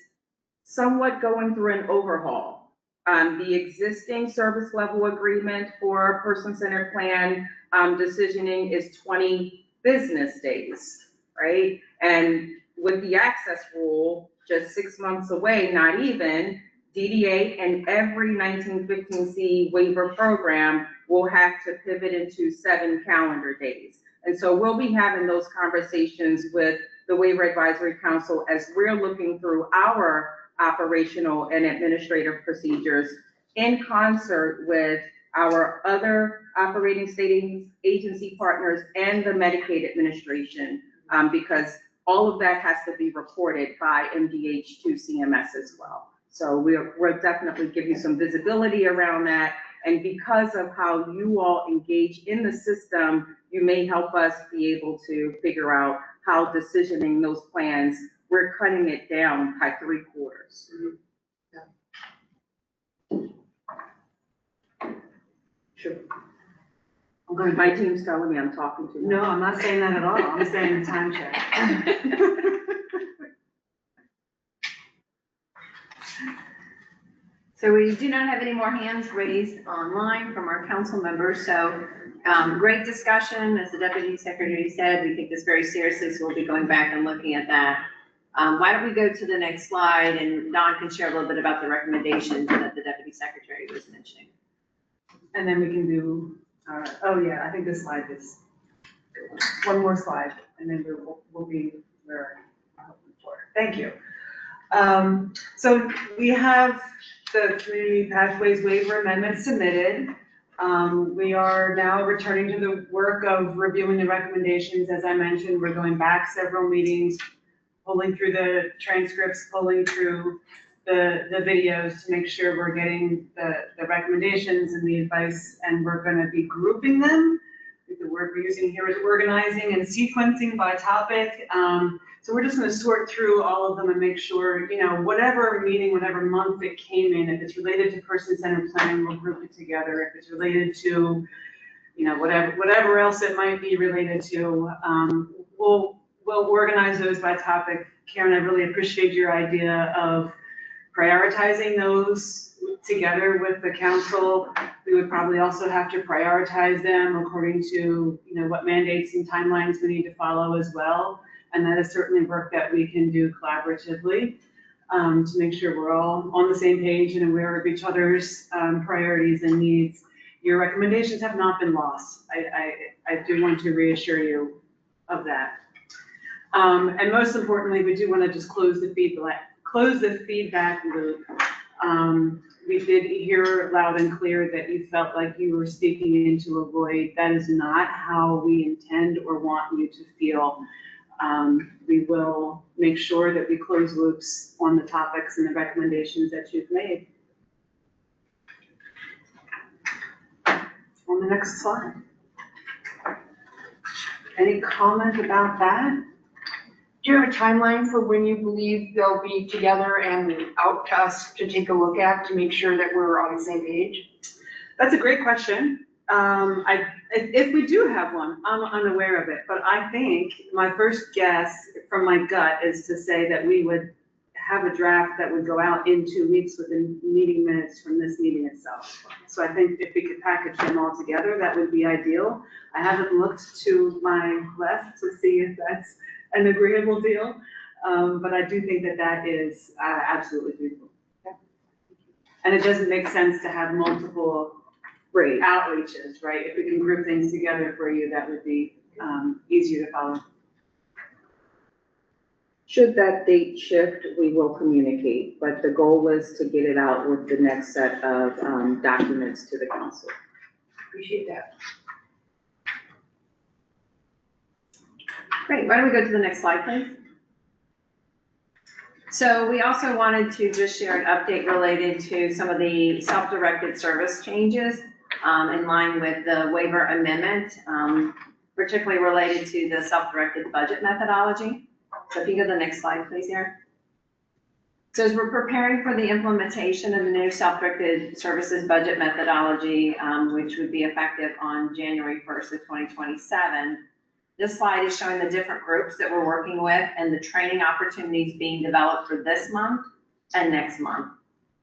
somewhat going through an overhaul. The existing service level agreement for person-centered plan decisioning is 20 business days, right? And with the access rule just 6 months away, not even, DDA and every 1915C waiver program will have to pivot into 7 calendar days. And so we'll be having those conversations with the Waiver Advisory Council as we're looking through our operational and administrative procedures in concert with our other operating state agency partners and the Medicaid administration, because all of that has to be reported by MDH to CMS as well. So we'll definitely give you some visibility around that. And because of how you all engage in the system, you may help us be able to figure out how decisioning those plans, we're cutting it down by 3/4. Sure. My team's telling me I'm talking too much. No, I'm not saying that at all. I'm saying time check. So we do not have any more hands raised online from our council members, so great discussion. As the Deputy Secretary said, we take this very seriously, so we'll be going back and looking at that. Why don't we go to the next slide, and Don can share a little bit about the recommendations that the Deputy Secretary was mentioning. And then we can do, oh yeah, I think this slide is, one more slide, and then we'll be where I'm hoping for. Thank you. So we have the Community Pathways Waiver Amendment submitted. We are now returning to the work of reviewing the recommendations. As I mentioned, we're going back several meetings, pulling through the transcripts, pulling through the videos to make sure we're getting the recommendations and the advice, and we're gonna be grouping them. The word we're using here is organizing and sequencing by topic. So we're just gonna sort through all of them and make sure, you know, whatever meeting, whatever month it came in, if it's related to person-centered planning, we'll group it together. If it's related to, you know, whatever else it might be related to, we'll organize those by topic. Karen, I really appreciate your idea of prioritizing those together with the council. We would probably also have to prioritize them according to, you know, what mandates and timelines we need to follow as well. And that is certainly work that we can do collaboratively to make sure we're all on the same page and aware of each other's priorities and needs. Your recommendations have not been lost. I do want to reassure you of that. And most importantly, we do want to just close the feedback loop. We did hear loud and clear that you felt like you were speaking into a void. That is not how we intend or want you to feel. We will make sure that we close loops on the topics and the recommendations that you've made. On the next slide. Any comment about that? Do you have a timeline for when you believe they'll be together and out to us to take a look at to make sure that we're on the same page? That's a great question. If we do have one, I'm unaware of it, but I think my first guess from my gut is to say that we would have a draft that would go out in 2 weeks within meeting minutes from this meeting itself. So I think if we could package them all together, that would be ideal. I haven't looked to my left to see if that's an agreeable deal, but I do think that that is absolutely feasible. Okay. And it doesn't make sense to have multiple outreaches, right? If we can group things together for you, that would be easier to follow. Should that date shift, we will communicate, but the goal is to get it out with the next set of documents to the council. Appreciate that. Great, why don't we go to the next slide, please? So we also wanted to just share an update related to some of the self-directed service changes in line with the waiver amendment, particularly related to the self-directed budget methodology. So if you go to the next slide, please, Erin. So as we're preparing for the implementation of the new self-directed services budget methodology, which would be effective on January 1st of 2027, this slide is showing the different groups that we're working with and the training opportunities being developed for this month and next month.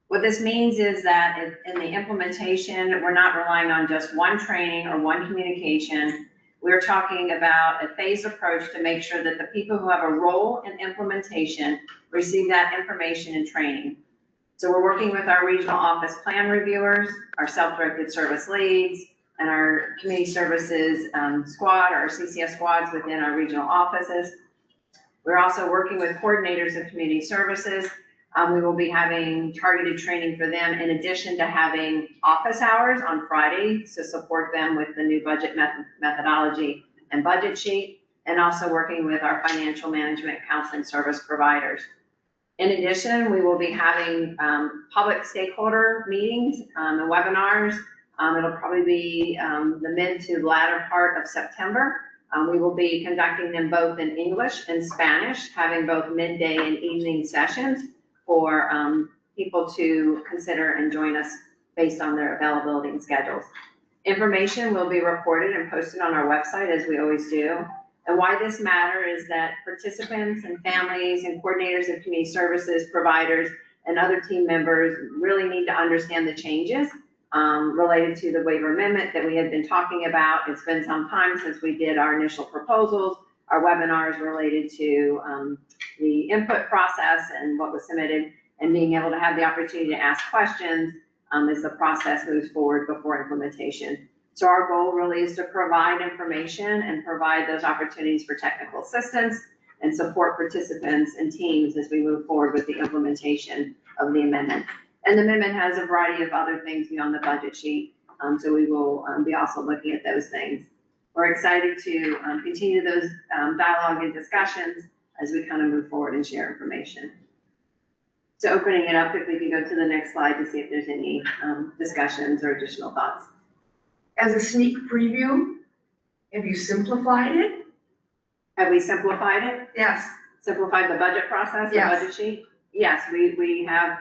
What this means is that in the implementation, we're not relying on just one training or one communication. We're talking about a phased approach to make sure that the people who have a role in implementation receive that information and training. So we're working with our regional office plan reviewers, our self-directed service leads, and our community services squad, our CCS squads within our regional offices. We're also working with coordinators of community services. We will be having targeted training for them in addition to having office hours on Fridays to support them with the new budget methodology and budget sheet, and also working with our financial management counseling service providers. In addition, we will be having public stakeholder meetings and webinars. It'll probably be the mid to latter part of September. We will be conducting them both in English and Spanish, having both midday and evening sessions for people to consider and join us based on their availability and schedules. Information will be recorded and posted on our website, as we always do. And why this matters is that participants and families and coordinators of community services providers and other team members really need to understand the changes related to the waiver amendment that we had been talking about. It's been some time since we did our initial proposals, our webinars related to the input process and what was submitted, and being able to have the opportunity to ask questions as the process moves forward before implementation. So our goal really is to provide information and provide those opportunities for technical assistance and support participants and teams as we move forward with the implementation of the amendment. And the amendment has a variety of other things beyond the budget sheet, so we will be also looking at those things. We're excited to continue those dialogue and discussions as we kind of move forward and share information. So opening it up, if we could go to the next slide to see if there's any discussions or additional thoughts. As a sneak preview, have you simplified it? Have we simplified it? Yes. Simplified the budget process, the Yes. budget sheet? Yes, we have.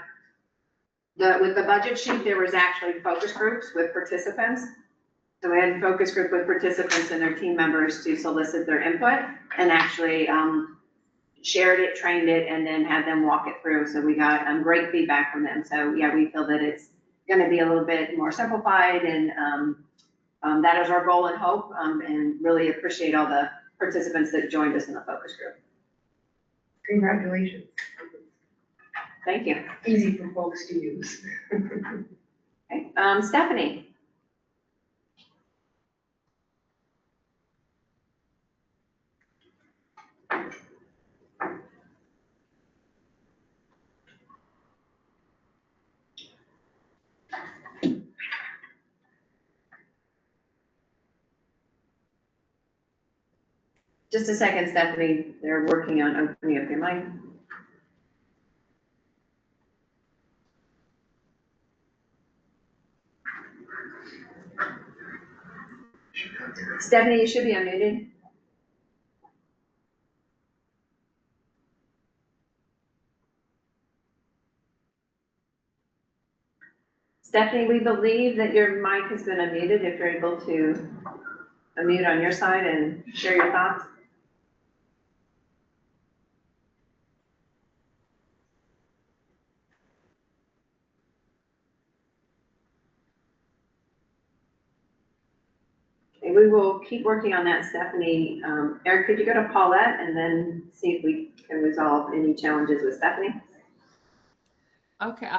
With the budget sheet, there was actually focus groups with participants. So we had focus group with participants and their team members to solicit their input and actually shared it, trained it, and then had them walk it through. So we got great feedback from them. So yeah, we feel that it's going to be a little bit more simplified, and that is our goal and hope, and really appreciate all the participants that joined us in the focus group. Congratulations. Thank you. Easy for folks to use. Okay. Stephanie. Just a second, Stephanie. They're working on opening up your mic. Stephanie, you should be unmuted. Stephanie, we believe that your mic has been unmuted if you're able to unmute on your side and share your thoughts. And we will keep working on that, Stephanie. Eric, could you go to Paulette and then see if we can resolve any challenges with Stephanie? Okay,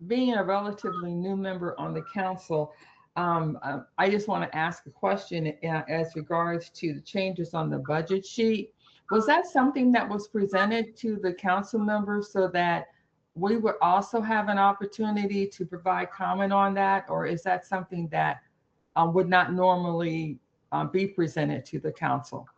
being a relatively new member on the council, I just want to ask a question as regards to the changes on the budget sheet. Was that something that was presented to the council members so that we would also have an opportunity to provide comment on that? Or is that something that would not normally be presented to the council?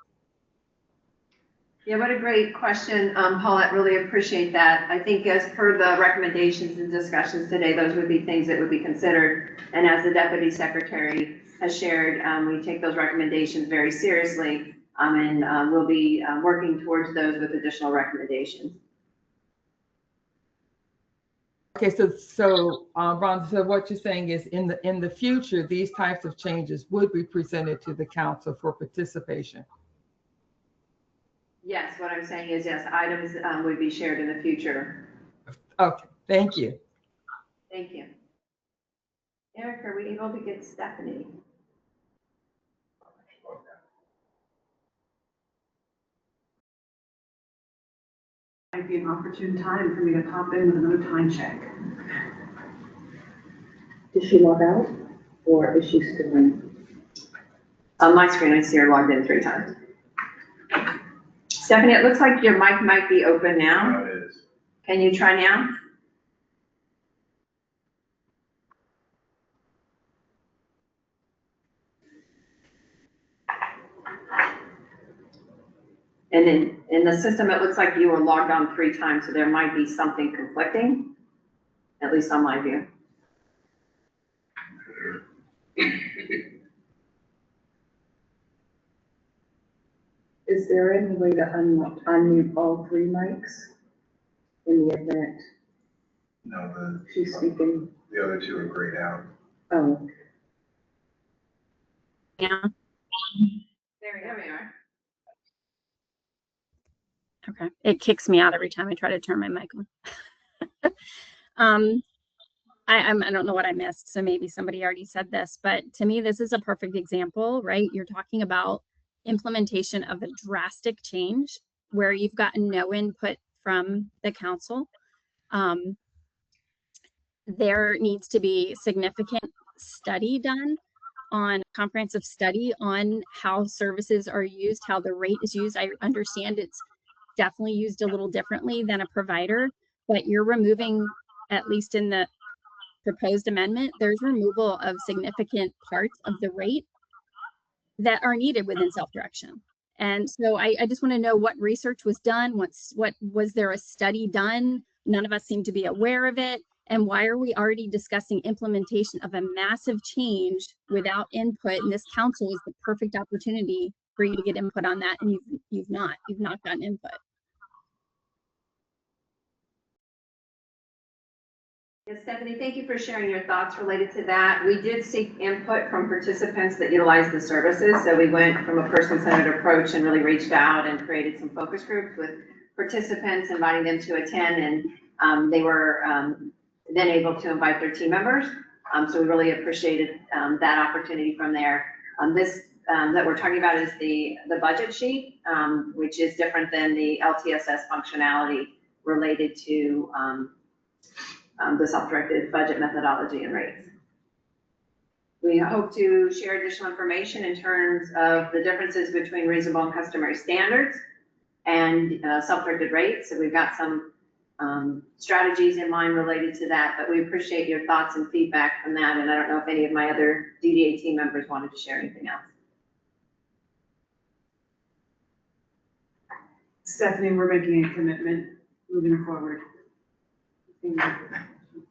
Yeah, what a great question, Paulette, really appreciate that. I think as per the recommendations and discussions today, those would be things that would be considered. And as the Deputy Secretary has shared, we take those recommendations very seriously, and we'll be working towards those with additional recommendations. Okay, so Ron, so what you're saying is in the future, these types of changes would be presented to the council for participation. Yes, what I'm saying is, yes, items would be shared in the future. Okay, thank you. Thank you. Eric, are we able to get Stephanie? Might be an opportune time for me to pop in with another time check. Did she log out or is she still in? On my screen, I see her logged in 3 times. Stephanie, it looks like your mic might be open now. It is. Can you try now? And in the system, it looks like you were logged on 3 times, so there might be something conflicting, at least on my view. Is there any way to unmute all 3 mics in the event No, she's speaking? the other 2 are grayed out. Oh, Yeah, There we are. okay. It kicks me out every time I try to turn my mic on. I don't know what I missed, so maybe somebody already said this, but to me, this is a perfect example, right? You're talking about implementation of a drastic change where you've gotten no input from the council. There needs to be significant study done on comprehensive study on how services are used, how the rate is used. I understand it's definitely used a little differently than a provider, but you're removing, at least in the proposed amendment, there's removal of significant parts of the rate that are needed within self-direction. And so I just want to know what research was done, what was there a study done? None of us seem to be aware of it. And why are we already discussing implementation of a massive change without input? And this council is the perfect opportunity for you to get input on that, and you've not gotten input. Yes, Stephanie, thank you for sharing your thoughts related to that. We did seek input from participants that utilize the services. So we went from a person-centered approach and really reached out and created some focus groups with participants, inviting them to attend, and they were then able to invite their team members. So we really appreciated that opportunity from there. This that we're talking about is the budget sheet, which is different than the LTSS functionality related to the self-directed budget methodology and rates. We hope to share additional information in terms of the differences between reasonable and customary standards and self-directed rates. So we've got some strategies in mind related to that, but we appreciate your thoughts and feedback from that. And I don't know if any of my other DDA team members wanted to share anything else. Stephanie, we're making a commitment moving forward.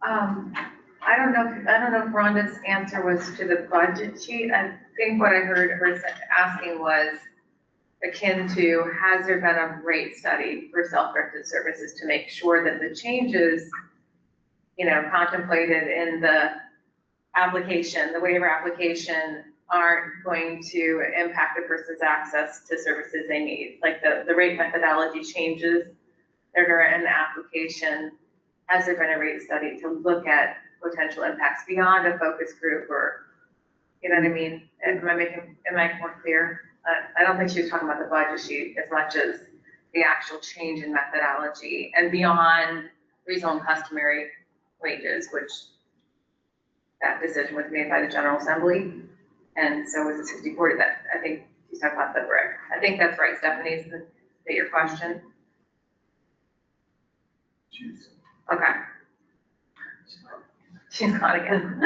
I don't know if Rhonda's answer was to the budget sheet. I think what I heard her asking was akin to, has there been a rate study for self-directed services to make sure that the changes, contemplated in the application, the waiver application, aren't going to impact the person's access to services they need, like the rate methodology changes that are in the application. Has there been a rate study to look at potential impacts beyond a focus group, or, you know what I mean? Am I more clear? I don't think she was talking about the budget sheet as much as the actual change in methodology and beyond reasonable and customary wages, which that decision was made by the General Assembly. And so was the 60/40 that I think she's talking about the brick. I think that's right, Stephanie, is that your question? Okay. She's not again.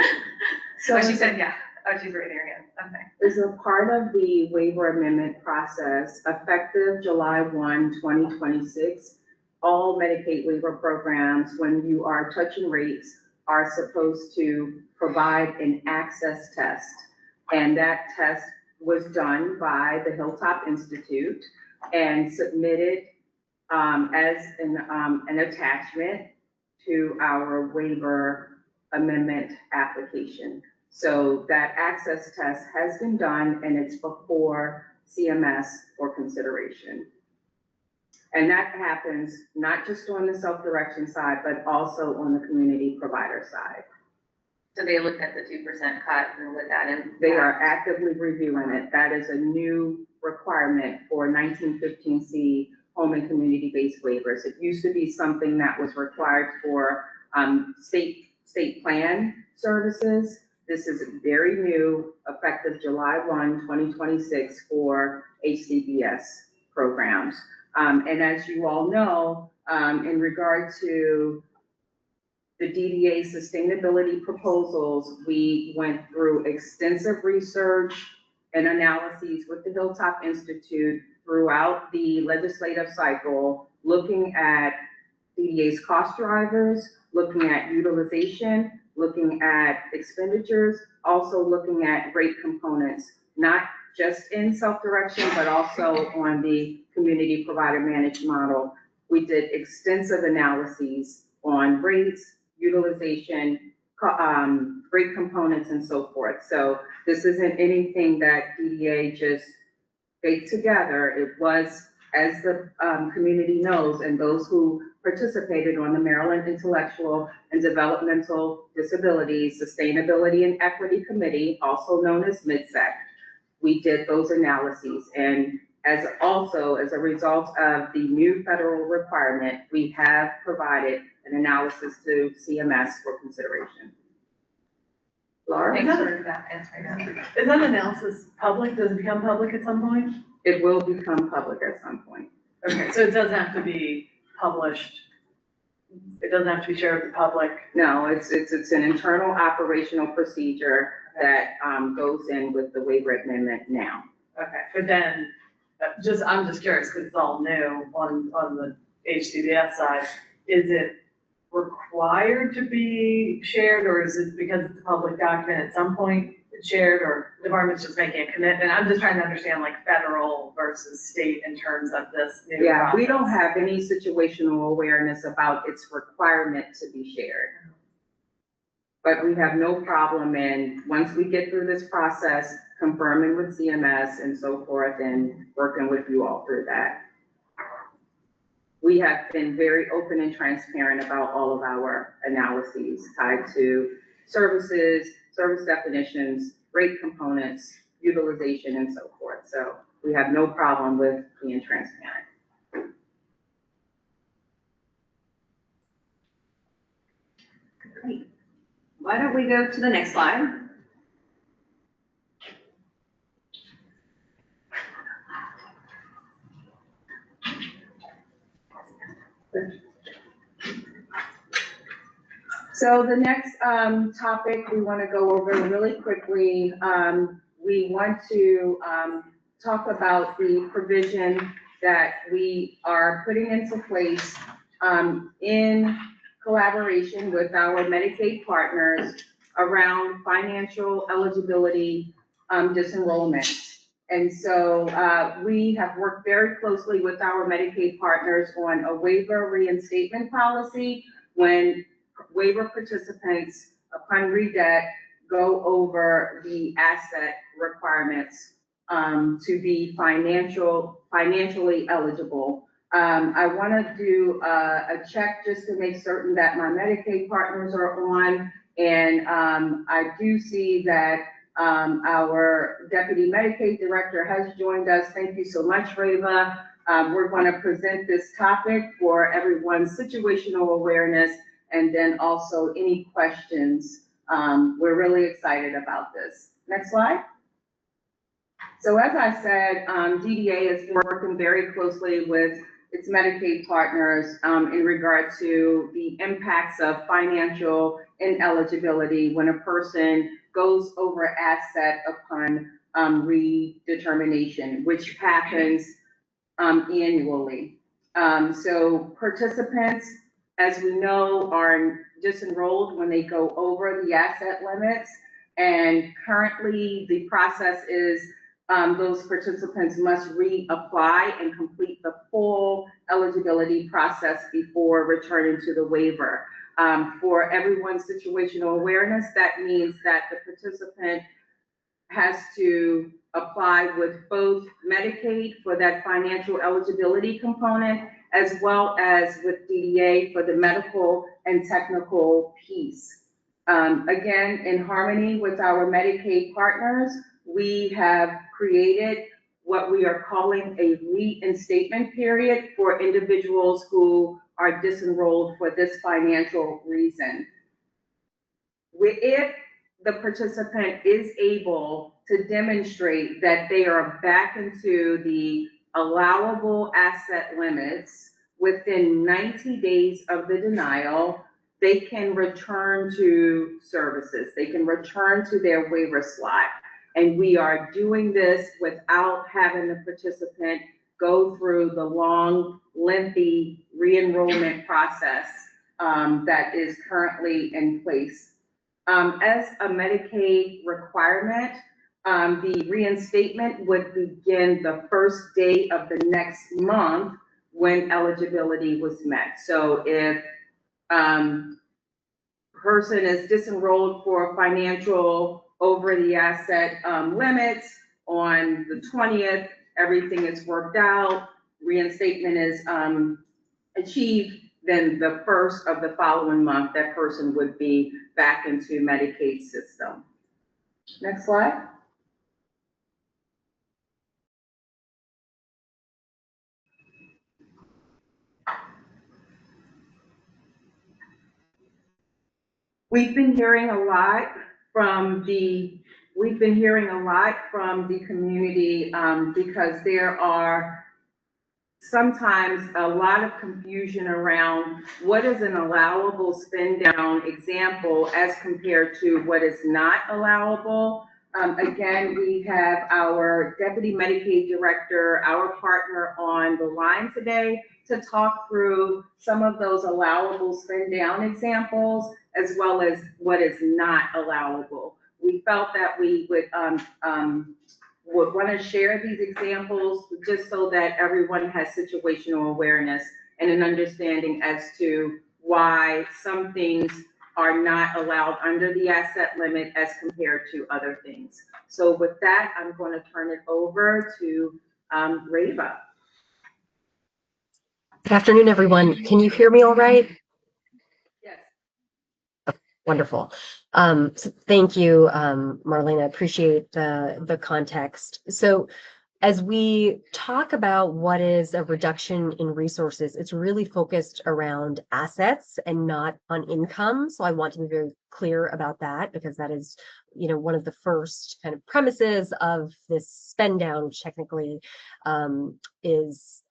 So she said, yeah. Oh, she's raising her hand. Okay. As a part of the waiver amendment process, effective July 1, 2026, all Medicaid waiver programs, when you are touching rates, are supposed to provide an access test. And that test was done by the Hilltop Institute and submitted as an attachment to our waiver amendment application. So that access test has been done and it's before CMS for consideration. And that happens not just on the self-direction side, but also on the community provider side. So they looked at the 2% cut and with that in. They are actively reviewing it. That is a new requirement for 1915C home and community-based waivers. It used to be something that was required for state plan services. This is very new, effective July 1, 2026 for HCBS programs. And as you all know, in regard to the DDA sustainability proposals, we went through extensive research and analyses with the Hilltop Institute throughout the legislative cycle, looking at DDA's cost drivers, looking at utilization, looking at expenditures, also looking at rate components, not just in self-direction, but also on the community provider managed model. We did extensive analyses on rates, utilization, rate components, and so forth. So this isn't anything that DDA just baked together. It was, as the community knows, and those who participated on the Maryland Intellectual and Developmental Disabilities Sustainability and Equity Committee, also known as MIDSEC, we did those analyses. And as a result of the new federal requirement, we have provided an analysis to CMS for consideration. Laura? Thanks for that answer. Is that analysis public? Does it become public at some point? It will become public at some point. Okay, so it doesn't have to be published. It doesn't have to be shared with the public. No, it's an internal operational procedure that goes in with the waiver amendment now. Okay, but then, I'm just curious, because it's all new on the HCBS side. Is it required to be shared, or is it because it's a public document at some point it's shared, or the department's just making a commitment? I'm just trying to understand like federal versus state in terms of this new Yeah, process. we don't have any situational awareness about its requirement to be shared. But we have no problem in, once we get through this process, confirming with CMS and so forth and working with you all through that. We have been very open and transparent about all of our analyses tied to services, service definitions, rate components, utilization, and so forth. So we have no problem with being transparent. Great. Why don't we go to the next slide? So the next topic we want to go over really quickly, we want to talk about the provision that we are putting into place in collaboration with our Medicaid partners around financial eligibility disenrollment. And so we have worked very closely with our Medicaid partners on a waiver reinstatement policy when waiver participants upon redebt go over the asset requirements to be financially eligible. I want to do a check just to make certain that my Medicaid partners are on. And I do see that our Deputy Medicaid Director has joined us. Thank you so much, Reva. We're going to present this topic for everyone's situational awareness and then also any questions. We're really excited about this. Next slide. So as I said, DDA is working very closely with its Medicaid partners in regard to the impacts of financial ineligibility when a person goes over asset upon redetermination, which happens annually. So participants, as we know, are disenrolled when they go over the asset limits. And currently the process is those participants must reapply and complete the full eligibility process before returning to the waiver. For everyone's situational awareness, that means that the participant has to apply with both Medicaid for that financial eligibility component, as well as with DDA for the medical and technical piece. Again, in harmony with our Medicaid partners, we have created what we are calling a reinstatement period for individuals who are disenrolled for this financial reason. If the participant is able to demonstrate that they are back into the allowable asset limits within 90 days of the denial, they can return to services. They can return to their waiver slot. And we are doing this without having the participant go through the long, lengthy re-enrollment process that is currently in place. As a Medicaid requirement, the reinstatement would begin the first day of the next month when eligibility was met. So if person is disenrolled for financial over the asset limits on the 20th, everything is worked out, reinstatement is achieved, then the first of the following month, that person would be back into Medicaid system. Next slide. We've been hearing a lot from the community because there are sometimes a lot of confusion around what is an allowable spend down example as compared to what is not allowable. Again, we have our Deputy Medicaid Director, our partner, on the line today to talk through some of those allowable spend down examples, as well as what is not allowable. We felt that we would want to share these examples just so that everyone has situational awareness and an understanding as to why some things are not allowed under the asset limit as compared to other things. So with that, I'm going to turn it over to Reva. Good afternoon, everyone. Can you hear me all right? Yes. Wonderful. So thank you, Marlena. I appreciate the context. So as we talk about what is a reduction in resources, it's really focused around assets and not on income. So I want to be very clear about that, because that is, one of the first kind of premises of this spend down, which technically is,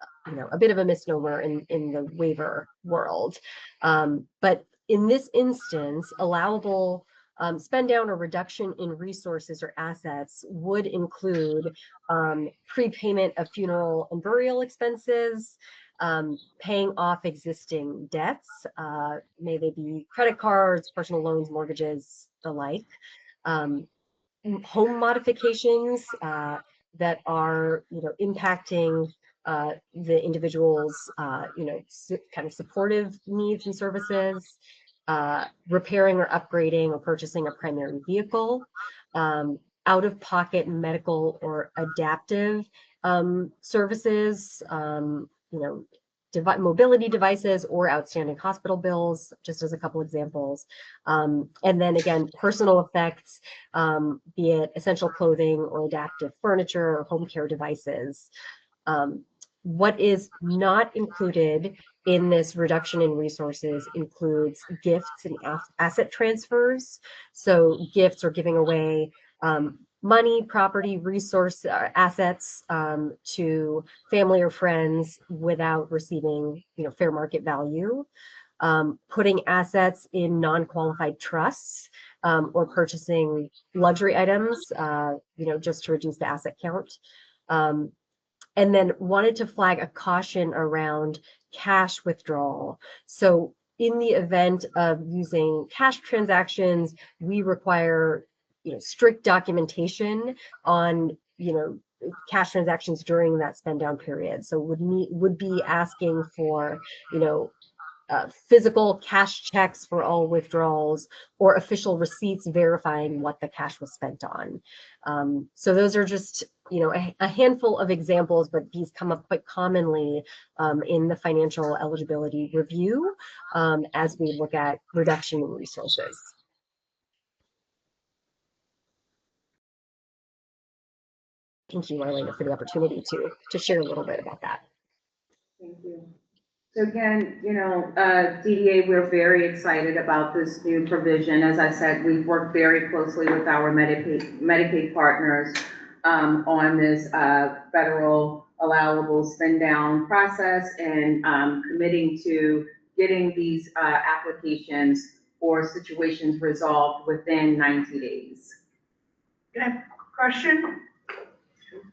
a bit of a misnomer in the waiver world. But in this instance, allowable spend down or reduction in resources or assets would include prepayment of funeral and burial expenses, paying off existing debts, may they be credit cards, personal loans, mortgages, the like, home modifications that are, impacting the individual's, kind of supportive needs and services, repairing or upgrading or purchasing a primary vehicle, out-of-pocket medical or adaptive services, mobility devices or outstanding hospital bills, just as a couple examples. And then again, personal effects, be it essential clothing or adaptive furniture or home care devices. What is not included in this reduction in resources includes gifts and asset transfers. So gifts are giving away money, property, resource, assets to family or friends without receiving, fair market value. Putting assets in non-qualified trusts or purchasing luxury items, just to reduce the asset count. And then wanted to flag a caution around cash withdrawal. So in the event of using cash transactions, we require, strict documentation on, cash transactions during that spend down period. So would be asking for, physical cash checks for all withdrawals, or official receipts verifying what the cash was spent on. So those are just, a handful of examples, but these come up quite commonly in the financial eligibility review as we look at reduction in resources. Thank you, Marlena, for the opportunity to share a little bit about that. Thank you. So again, DDA, we're very excited about this new provision. As I said, we've worked very closely with our Medicaid partners on this federal allowable spend down process and committing to getting these applications or situations resolved within 90 days. Can I have a question?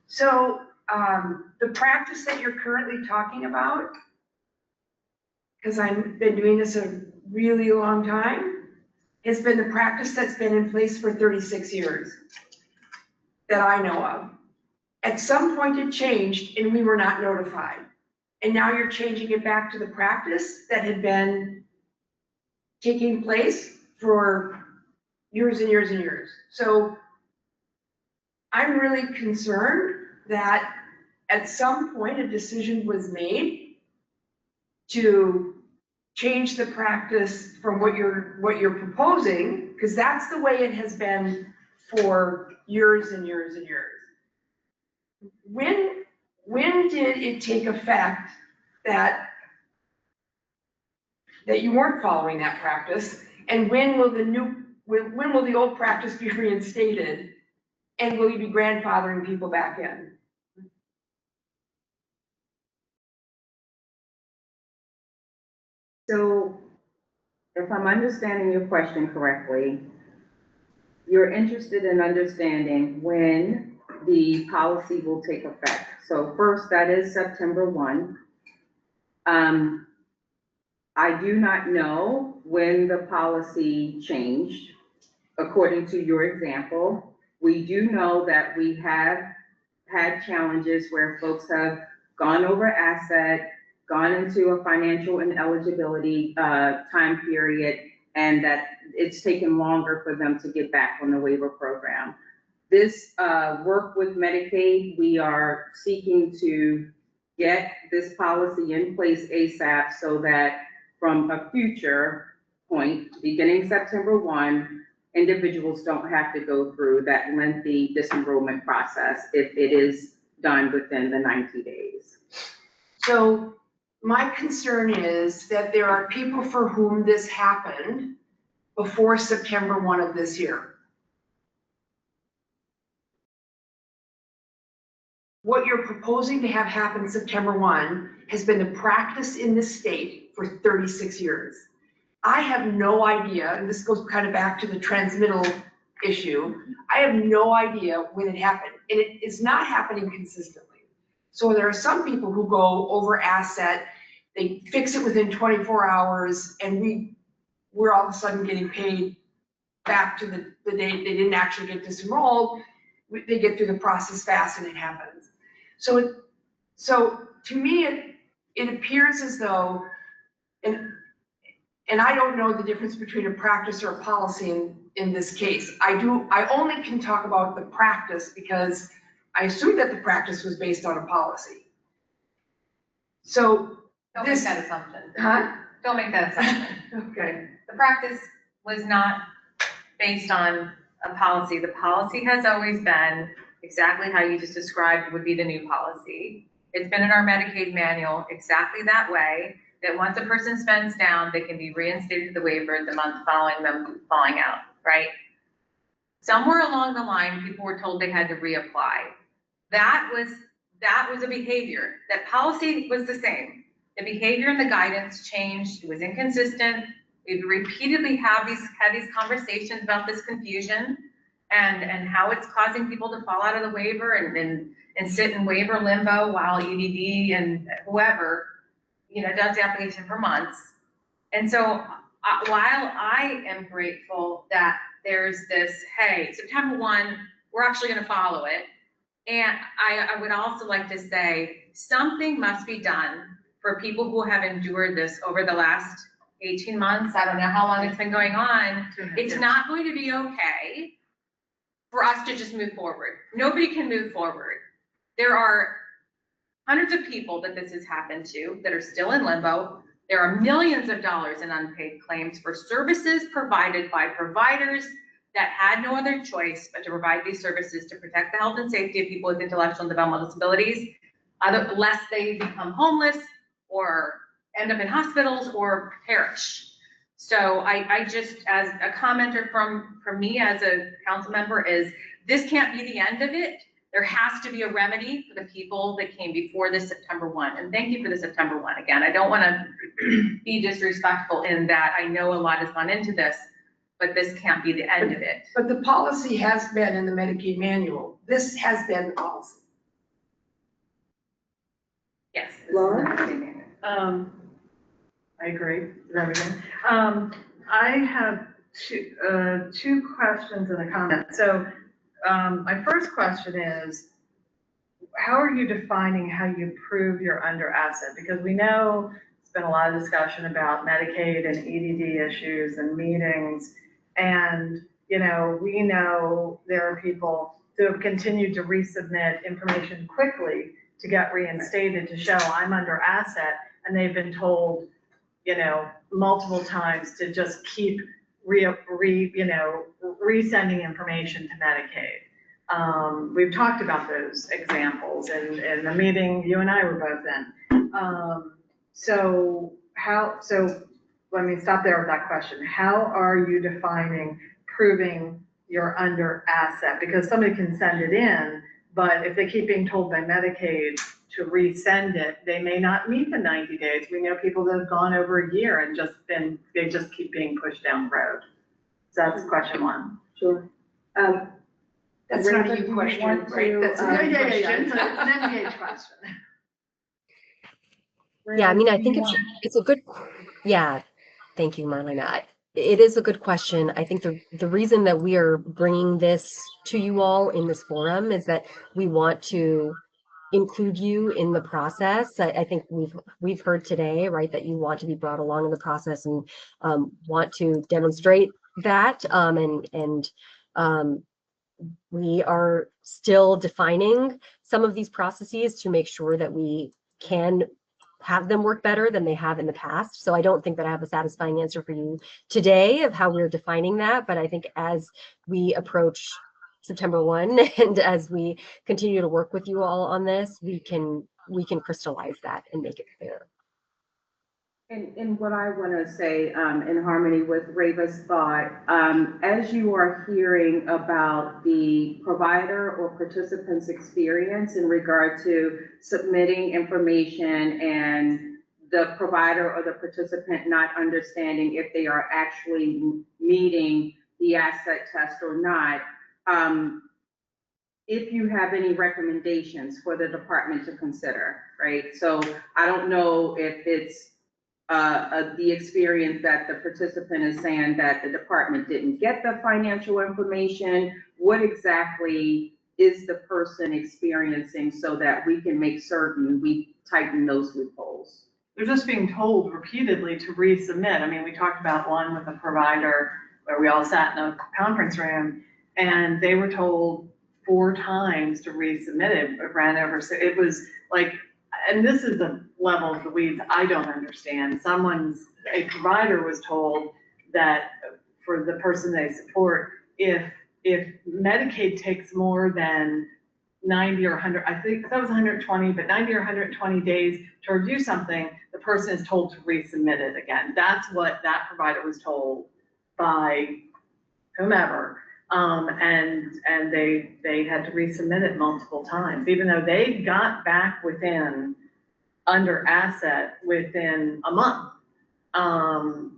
So the practice that you're currently talking about, because I've been doing this a really long time, has been the practice that's been in place for 36 years that I know of. At some point it changed and we were not notified. And now you're changing it back to the practice that had been taking place for years and years and years. So I'm really concerned that at some point a decision was made to change the practice from what you're proposing, because that's the way it has been for years and years and years. When did it take effect that you weren't following that practice, and when will the old practice be reinstated, and will you be grandfathering people back in? So if I'm understanding your question correctly, you're interested in understanding when the policy will take effect. So first, that is September 1. I do not know when the policy changed, according to your example. We do know that we have had challenges where folks have gone over asset, gone into a financial ineligibility time period, and that it's taken longer for them to get back on the waiver program. This work with Medicaid, we are seeking to get this policy in place ASAP so that from a future point, beginning September 1, individuals don't have to go through that lengthy disenrollment process if it is done within the 90 days. So my concern is that there are people for whom this happened before September 1 of this year. What you're proposing to have happen September 1 has been the practice in this state for 36 years. I have no idea, and this goes kind of back to the transmittal issue, I have no idea when it happened, and it is not happening consistently. So there are some people who go over asset, they fix it within 24 hours, and we're all of a sudden getting paid back to the date they didn't actually get disenrolled. They get through the process fast and it happens. So to me, it appears as though, and I don't know the difference between a practice or a policy in this case. I only can talk about the practice because I assume that the practice was based on a policy. So Don't make that assumption. Huh? Don't make that assumption. Okay. The practice was not based on a policy. The policy has always been exactly how you just described would be the new policy. It's been in our Medicaid manual exactly that way, that once a person spends down, they can be reinstated to the waiver the month following them falling out, right? Somewhere along the line, people were told they had to reapply. That was a behavior. That policy was the same. The behavior and the guidance changed. It was inconsistent. We've repeatedly had these conversations about this confusion and how it's causing people to fall out of the waiver and sit in waiver limbo while EDD and whoever, does the application for months. And so while I am grateful that there's this, hey, September 1, we're actually going to follow it. And I would also like to say something must be done for people who have endured this over the last 18 months, I don't know how long it's been going on, it's not going to be okay for us to just move forward. Nobody can move forward. There are hundreds of people that this has happened to that are still in limbo. There are millions of dollars in unpaid claims for services provided by providers that had no other choice but to provide these services to protect the health and safety of people with intellectual and developmental disabilities, lest they become homeless or end up in hospitals or perish. So I just, as a commenter from me as a council member, is this can't be the end of it. There has to be a remedy for the people that came before this September 1. And thank you for the September 1. Again, I don't want to be disrespectful in that I know a lot has gone into this, but this can't be the end of it. But the policy has been in the Medicaid manual. This has been the policy. Yes. Laura? I agree with everything. I have two questions and a comment. So my first question is, how are you defining how you prove you're under asset? Because we know there's been a lot of discussion about Medicaid and EDD issues and meetings. And, you know, we know there are people who have continued to resubmit information quickly to get reinstated to show I'm under asset, and they've been told, you know, multiple times to just keep resending information to Medicaid. We've talked about those examples in the meeting you and I were both in. So let me stop there with that question. How are you defining proving you're under asset? Because somebody can send it in, but if they keep being told by Medicaid to resend it, they may not meet the 90 days. We know people that have gone over a year and they just keep being pushed down the road. So that's question one. Sure. That's not a good question, right? That's a good question. It's an engaged question. Yeah, I mean, I think it's a good, yeah, thank you, Marlena. It is a good question. I think the reason that we are bringing this to you all in this forum is that we want to include you in the process. I think we've heard today, right, that you want to be brought along in the process and want to demonstrate that. We are still defining some of these processes to make sure that we can have them work better than they have in the past. So I don't think that I have a satisfying answer for you today of how we're defining that, but I think as we approach September 1 and as we continue to work with you all on this, we can crystallize that and make it clear. And what I want to say in harmony with Reva's thought, as you are hearing about the provider or participant's experience in regard to submitting information and the provider or the participant not understanding if they are actually meeting the asset test or not, if you have any recommendations for the department to consider, right? So I don't know if it's the experience that the participant is saying that the department didn't get the financial information. What exactly is the person experiencing so that we can make certain we tighten those loopholes? They're just being told repeatedly to resubmit. I mean, we talked about one with a provider where we all sat in a conference room and they were told 4 times to resubmit it. It ran over. So it was like, and this is the level of the weeds I don't understand. A provider was told that for the person they support, if Medicaid takes more than 90 or 100, I think that was 120, but 90 or 120 days to review something, the person is told to resubmit it again. That's what that provider was told by whomever. And they had to resubmit it multiple times, even though they got back under asset within a month. And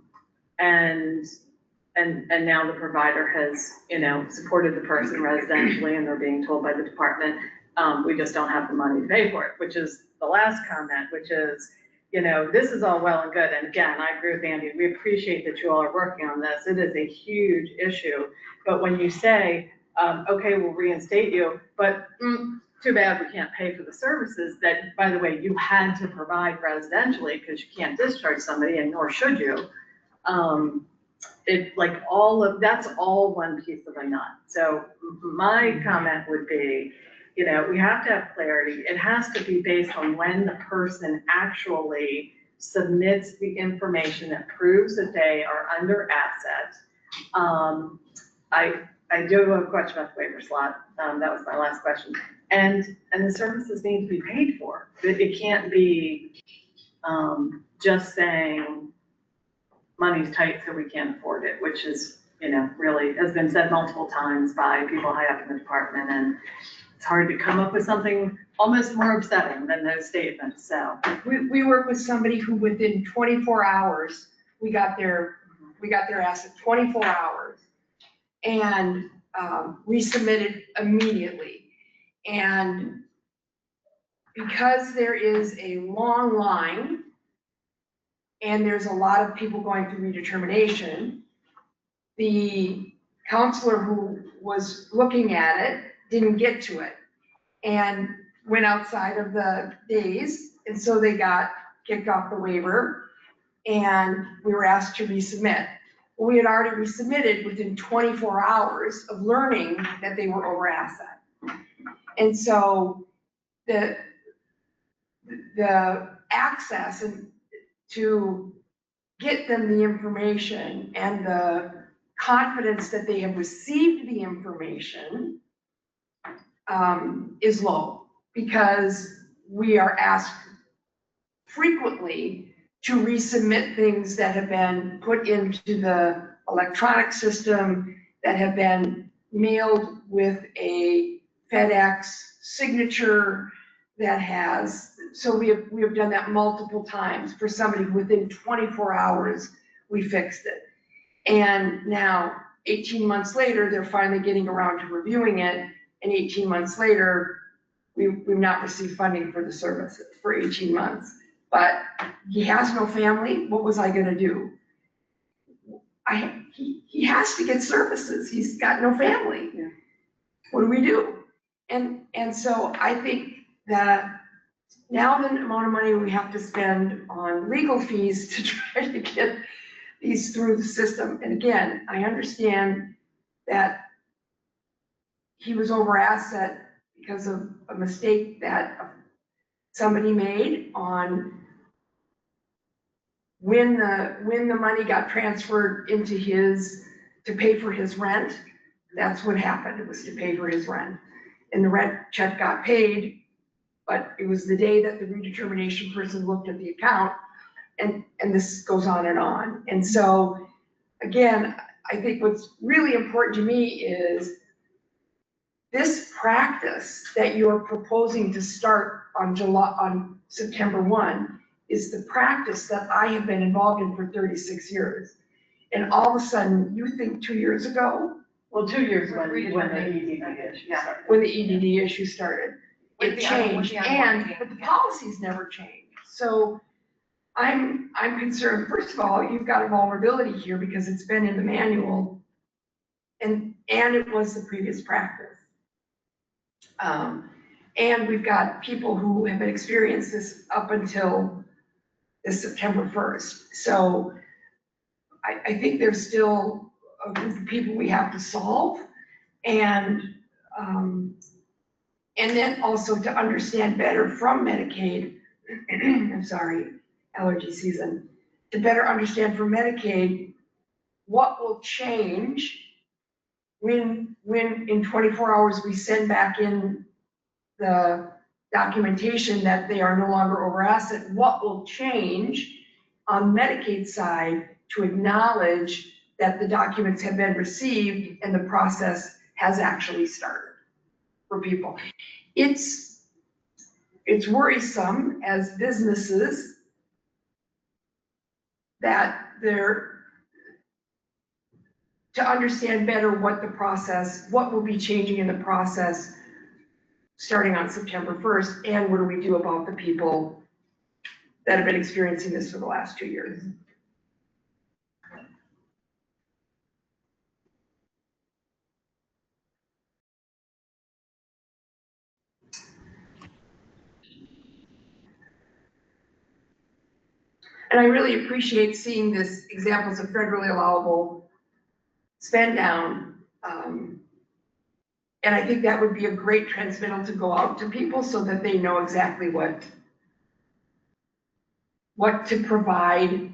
now the provider has, supported the person residentially and they're being told by the department, we just don't have the money to pay for it, which is the last comment, which is, this is all well and good. And again, I agree with Andy. We appreciate that you all are working on this. It is a huge issue. But when you say, okay, we'll reinstate you, but too bad we can't pay for the services that, by the way, you had to provide residentially because you can't discharge somebody and nor should you. It, like, that's all one piece of a nut. So my comment would be, you know, we have to have clarity. It has to be based on when the person actually submits the information that proves that they are under asset. I do have a question about the waiver slot. That was my last question. And the services need to be paid for. It can't be just saying money's tight so we can't afford it, which is, you know, really has been said multiple times by people high up in the department. And it's hard to come up with something almost more upsetting than those statements, so. We work with somebody who within 24 hours, we got their asset 24 hours and resubmitted immediately. And because there is a long line and there's a lot of people going through redetermination, the counselor who was looking at it didn't get to it and went outside of the days. And so they got kicked off the waiver and we were asked to resubmit. Well, we had already resubmitted within 24 hours of learning that they were over asset. And so the access and to get them the information and the confidence that they have received the information is low, because we are asked frequently to resubmit things that have been put into the electronic system, that have been mailed with a FedEx signature that has, so we have done that multiple times for somebody within 24 hours, we fixed it. And now 18 months later, they're finally getting around to reviewing it. And 18 months later, we've not received funding for the services for 18 months. But he has no family. What was I gonna do? He has to get services. He's got no family. Yeah. What do we do? And so I think that now the amount of money we have to spend on legal fees to try to get these through the system. And again, I understand that he was over asset because of a mistake that somebody made on when the money got transferred into to pay for his rent. That's what happened. It was to pay for his rent. And the rent check got paid, but it was the day that the redetermination person looked at the account, and this goes on and on. And so, again, I think what's really important to me is this practice that you're proposing to start on September 1 is the practice that I have been involved in for 36 years. And all of a sudden, you think 2 years ago? Well, 2 years when the EDD issue started. When the EDD issue started, it changed, unwarranted. but the policies never changed. So I'm concerned, first of all, you've got a vulnerability here because it's been in the manual and it was the previous practice. And we've got people who have experienced this up until this September 1st. So I think there's still a group of people we have to solve, and then also to understand better from Medicaid, I'm sorry, allergy season, to better understand from Medicaid what will change when in 24 hours we send back in the documentation that they are no longer over asset, what will change on Medicaid side to acknowledge that the documents have been received and the process has actually started for people. It's worrisome as businesses that to understand better what will be changing in the process starting on September 1st, and what do we do about the people that have been experiencing this for the last 2 years? And I really appreciate seeing this examples of federally allowable spend down. And I think that would be a great transmittal to go out to people so that they know exactly what to provide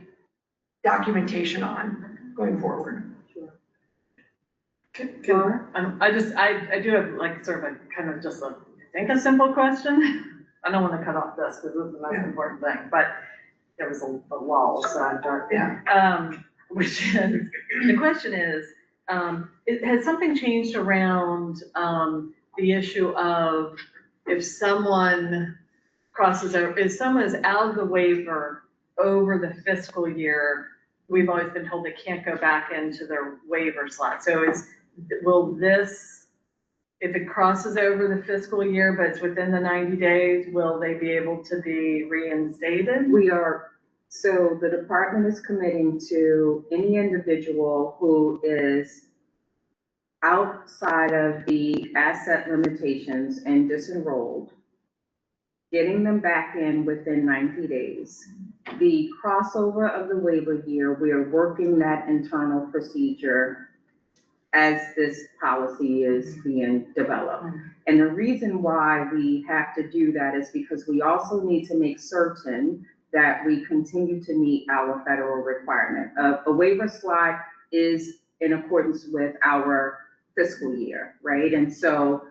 documentation on going forward. I do have like sort of a kind of just a, I think a simple question. I don't want to cut off this because this is the most important thing, but there was a lull, so I thought, which is, the question is, has something changed around, the issue of if someone crosses over, if someone is out of the waiver over the fiscal year, we've always been told they can't go back into their waiver slot. So will this, if it crosses over the fiscal year, but it's within the 90 days, will they be able to be reinstated? So the department is committing to any individual who is outside of the asset limitations and disenrolled, getting them back in within 90 days. The crossover of the waiver year, we are working that internal procedure as this policy is being developed. And the reason why we have to do that is because we also need to make certain that we continue to meet our federal requirement. A waiver slot is in accordance with our fiscal year, right? And so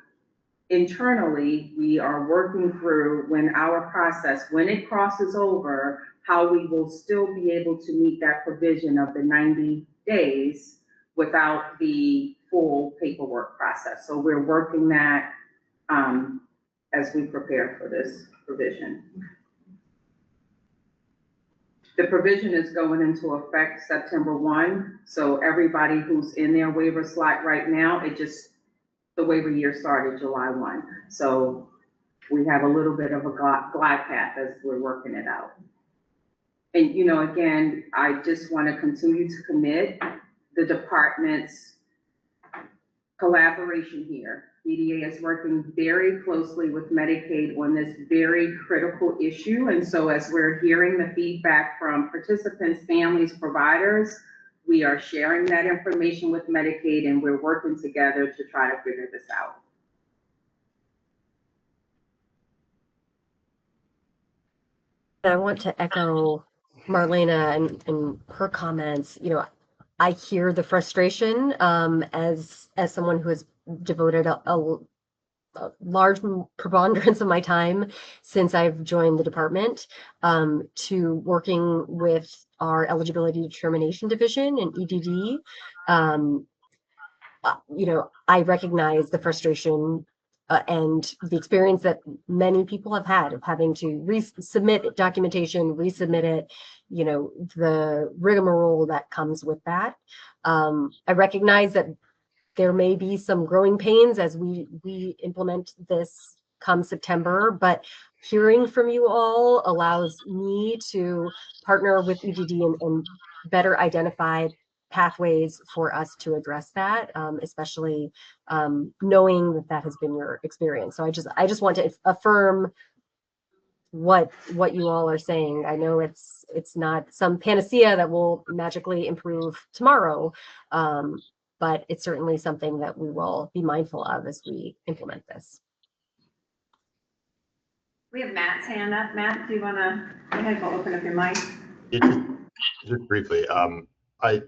internally, we are working through when it crosses over, how we will still be able to meet that provision of the 90 days without the full paperwork process. So we're working that as we prepare for this provision. The provision is going into effect September 1. So everybody who's in their waiver slot right now, the waiver year started July 1. So we have a little bit of a glide path as we're working it out. And, again, I just want to continue to commit the department's collaboration here. DDA is working very closely with Medicaid on this very critical issue. And so as we're hearing the feedback from participants, families, providers, we are sharing that information with Medicaid and we're working together to try to figure this out. I want to echo Marlena and her comments. I hear the frustration as someone who has devoted a large preponderance of my time since I've joined the department to working with our eligibility determination division and EDD. I recognize the frustration and the experience that many people have had of having to resubmit documentation, resubmit it, the rigmarole that comes with that. I recognize that there may be some growing pains as we implement this come September, but hearing from you all allows me to partner with EDD and better identify pathways for us to address that, especially knowing that has been your experience. So I just want to affirm what you all are saying. I know it's not some panacea that will magically improve tomorrow, but it's certainly something that we will be mindful of as we implement this. We have Matt's hand up. Matt, do you want to go ahead and open up your mic? Just briefly, I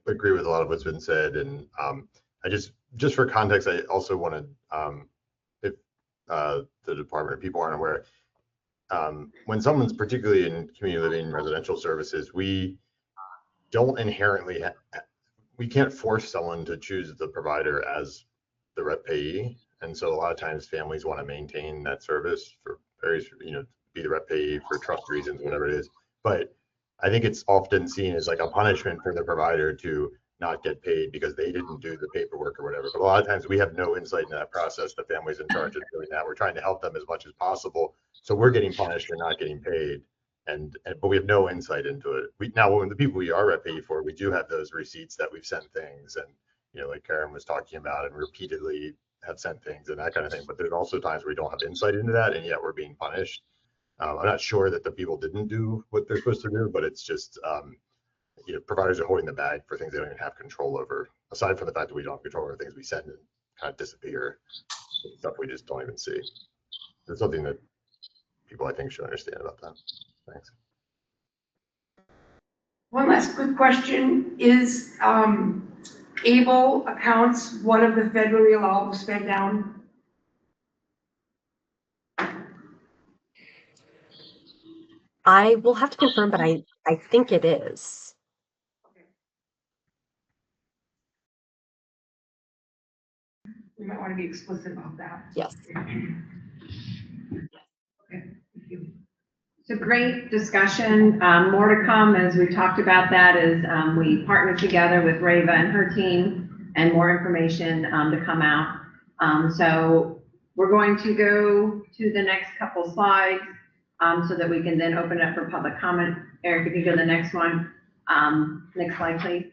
agree with a lot of what's been said, and I just for context, I also wanted, if the department, people aren't aware, when someone's particularly in community living residential services, we don't inherently we can't force someone to choose the provider as the rep payee. And so a lot of times families want to maintain that service for various, be the rep payee for trust reasons, whatever it is. But I think it's often seen as like a punishment for the provider to not get paid because they didn't do the paperwork or whatever. But a lot of times we have no insight into that process. The family's in charge of doing that. We're trying to help them as much as possible. So we're getting punished for not getting paid. But we have no insight into it. Now, when the people we are rep payee for, we do have those receipts that we've sent things, and like Karen was talking about, and repeatedly have sent things and that kind of thing. But there's also times where we don't have insight into that, and yet we're being punished. I'm not sure that the people didn't do what they're supposed to do, but it's just, providers are holding the bag for things they don't even have control over, aside from the fact that we don't have control over things we send and kind of disappear, stuff we just don't even see. There's something that people, I think, should understand about that. Thanks. One last quick question. Is able accounts one of the federally allowable spend down? I will have to confirm, but I think it is. We might want to be explicit about that. Yes. Okay, thank you. So great discussion. More to come as we talked about that as we partnered together with Rava and her team, and more information to come out. So we're going to go to the next couple slides so that we can then open it up for public comment. Eric, if you go to the next one. Next slide, please.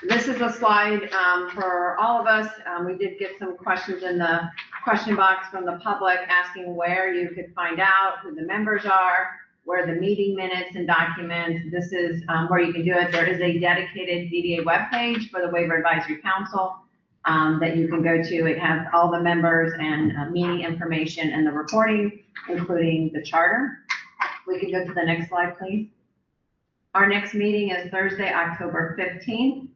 This is a slide for all of us. We did get some questions in the question box from the public asking where you could find out who the members are, where the meeting minutes and documents. This is where you can do it. There is a dedicated DDA webpage for the Waiver Advisory Council that you can go to. It has all the members and meeting information and the reporting, including the charter. We can go to the next slide, please. Our next meeting is Thursday, October 15th,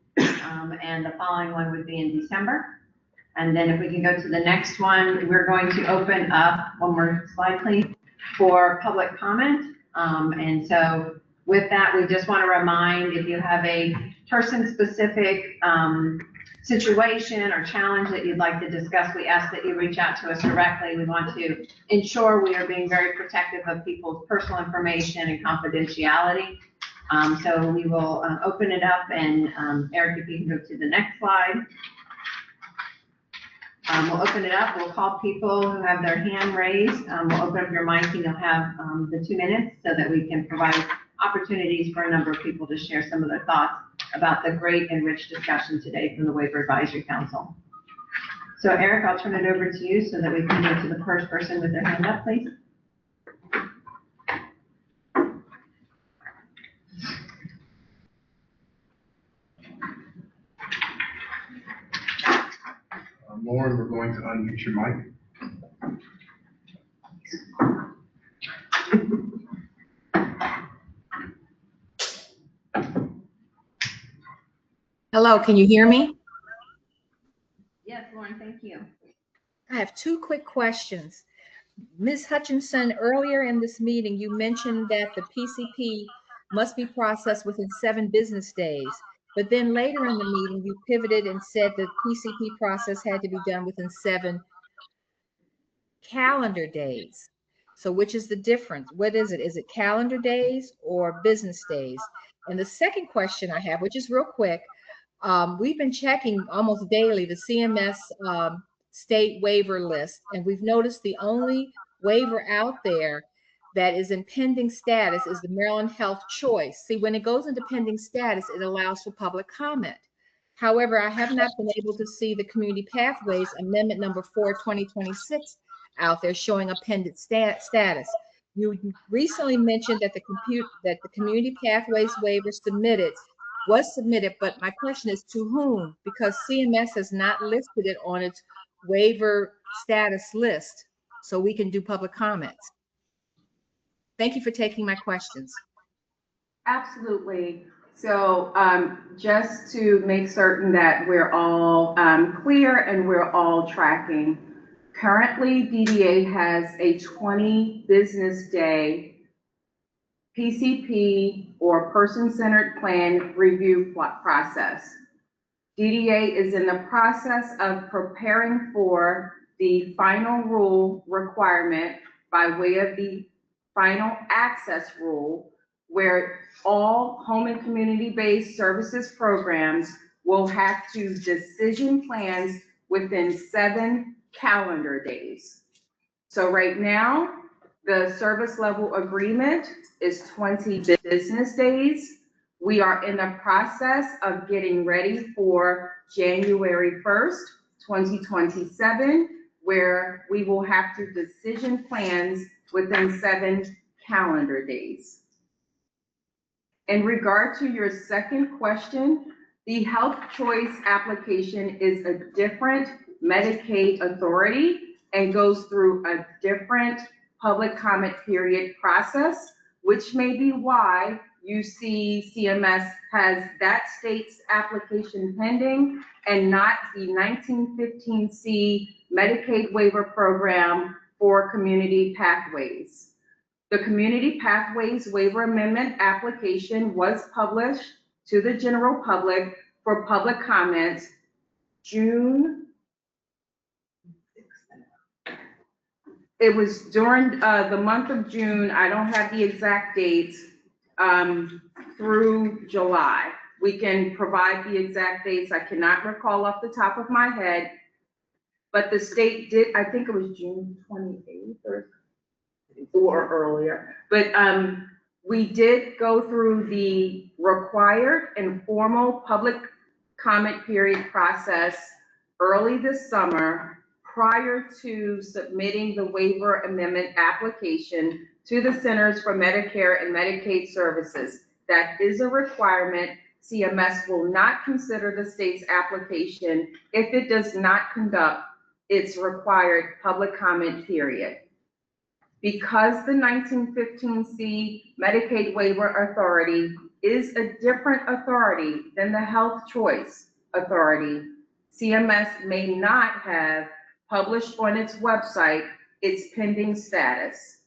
and the following one would be in December. And then if we can go to the next one, we're going to open up, one more slide, please, for public comment. And so with that, we just want to remind, if you have a person-specific situation or challenge that you'd like to discuss, we ask that you reach out to us directly. We want to ensure we are being very protective of people's personal information and confidentiality. So we will open it up, and Eric, if you can go to the next slide. We'll open it up. We'll call people who have their hand raised. We'll open up your mic, and you'll have the 2 minutes so that we can provide opportunities for a number of people to share some of their thoughts about the great and rich discussion today from the Waiver Advisory Council. So Eric, I'll turn it over to you so that we can go to the first person with their hand up, please. Lauren, we're going to unmute your mic. Hello, can you hear me? Yes, Lauren, thank you. I have 2 quick questions. Ms. Hutchinson, earlier in this meeting, you mentioned that the PCP must be processed within 7 business days. But then later in the meeting, you pivoted and said the PCP process had to be done within 7 calendar days. So which is the difference? What is it? Is it calendar days or business days? And the second question I have, which is real quick, we've been checking almost daily the CMS state waiver list, and we've noticed the only waiver out there that is in pending status is the Maryland Health Choice. See, when it goes into pending status, it allows for public comment. However, I have not been able to see the Community Pathways Amendment number 4, 2026 out there showing a pending status. You recently mentioned that the Community Pathways waiver was submitted, but my question is to whom? Because CMS has not listed it on its waiver status list, so we can do public comments. Thank you for taking my questions. Absolutely. So just to make certain that we're all clear and we're all tracking, currently DDA has a 20 business day PCP or person-centered plan review process. DDA is in the process of preparing for the final rule requirement by way of the final access rule, where all home and community-based services programs will have to decision plans within 7 calendar days. So right now, the service level agreement is 20 business days. We are in the process of getting ready for January 1st, 2027, where we will have to decision plans within 7 calendar days. In regard to your second question, the Health Choice application is a different Medicaid authority and goes through a different public comment period process, which may be why you see CMS has that state's application pending and not the 1915C Medicaid waiver program for community pathways. The Community Pathways Waiver Amendment application was published to the general public for public comments June. It was during the month of June. I don't have the exact dates, through July. We can provide the exact dates. I cannot recall off the top of my head, but the state did, I think it was June 28th or earlier. But we did go through the required and formal public comment period process early this summer prior to submitting the waiver amendment application to the Centers for Medicare and Medicaid Services. That is a requirement. CMS will not consider the state's application if it does not conduct its required public comment period. Because the 1915C Medicaid Waiver Authority is a different authority than the Health Choice Authority, CMS may not have published on its website its pending status.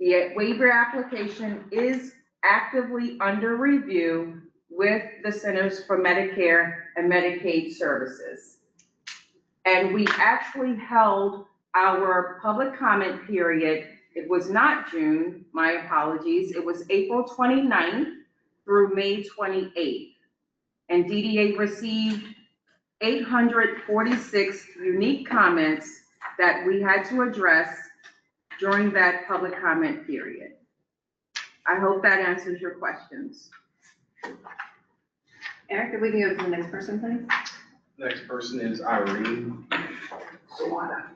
The waiver application is actively under review with the Centers for Medicare and Medicaid Services. And we actually held our public comment period. It was not June, my apologies. It was April 29th through May 28th. And DDA received 846 unique comments that we had to address during that public comment period. I hope that answers your questions. Eric, if we can go to the next person, please. Next person is Irene Sawada.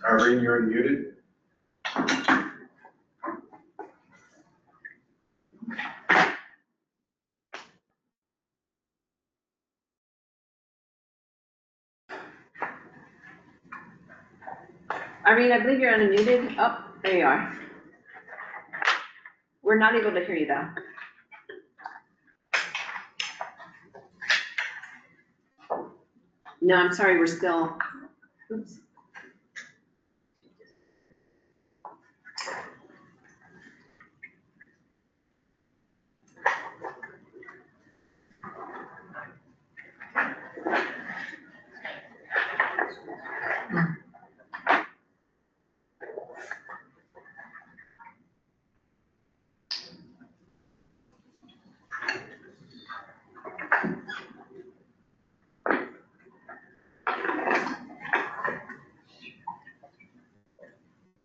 Irene, you're unmuted. Irene, I believe you're unmuted. Oh, there you are. We're not able to hear you though. No, I'm sorry, we're still, oops.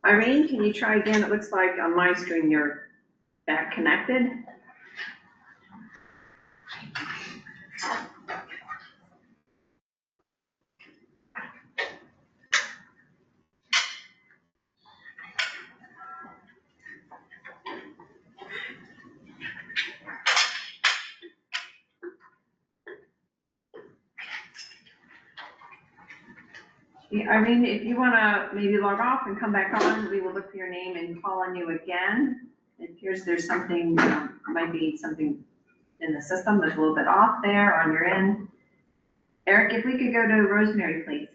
Irene, can you try again? It looks like on my screen you're back connected. Yeah, Irene, if you want to maybe log off and come back on, we will look for your name and call on you again. It appears there's something, might be something in the system that's a little bit off there on your end. Eric, if we could go to Rosemary, please.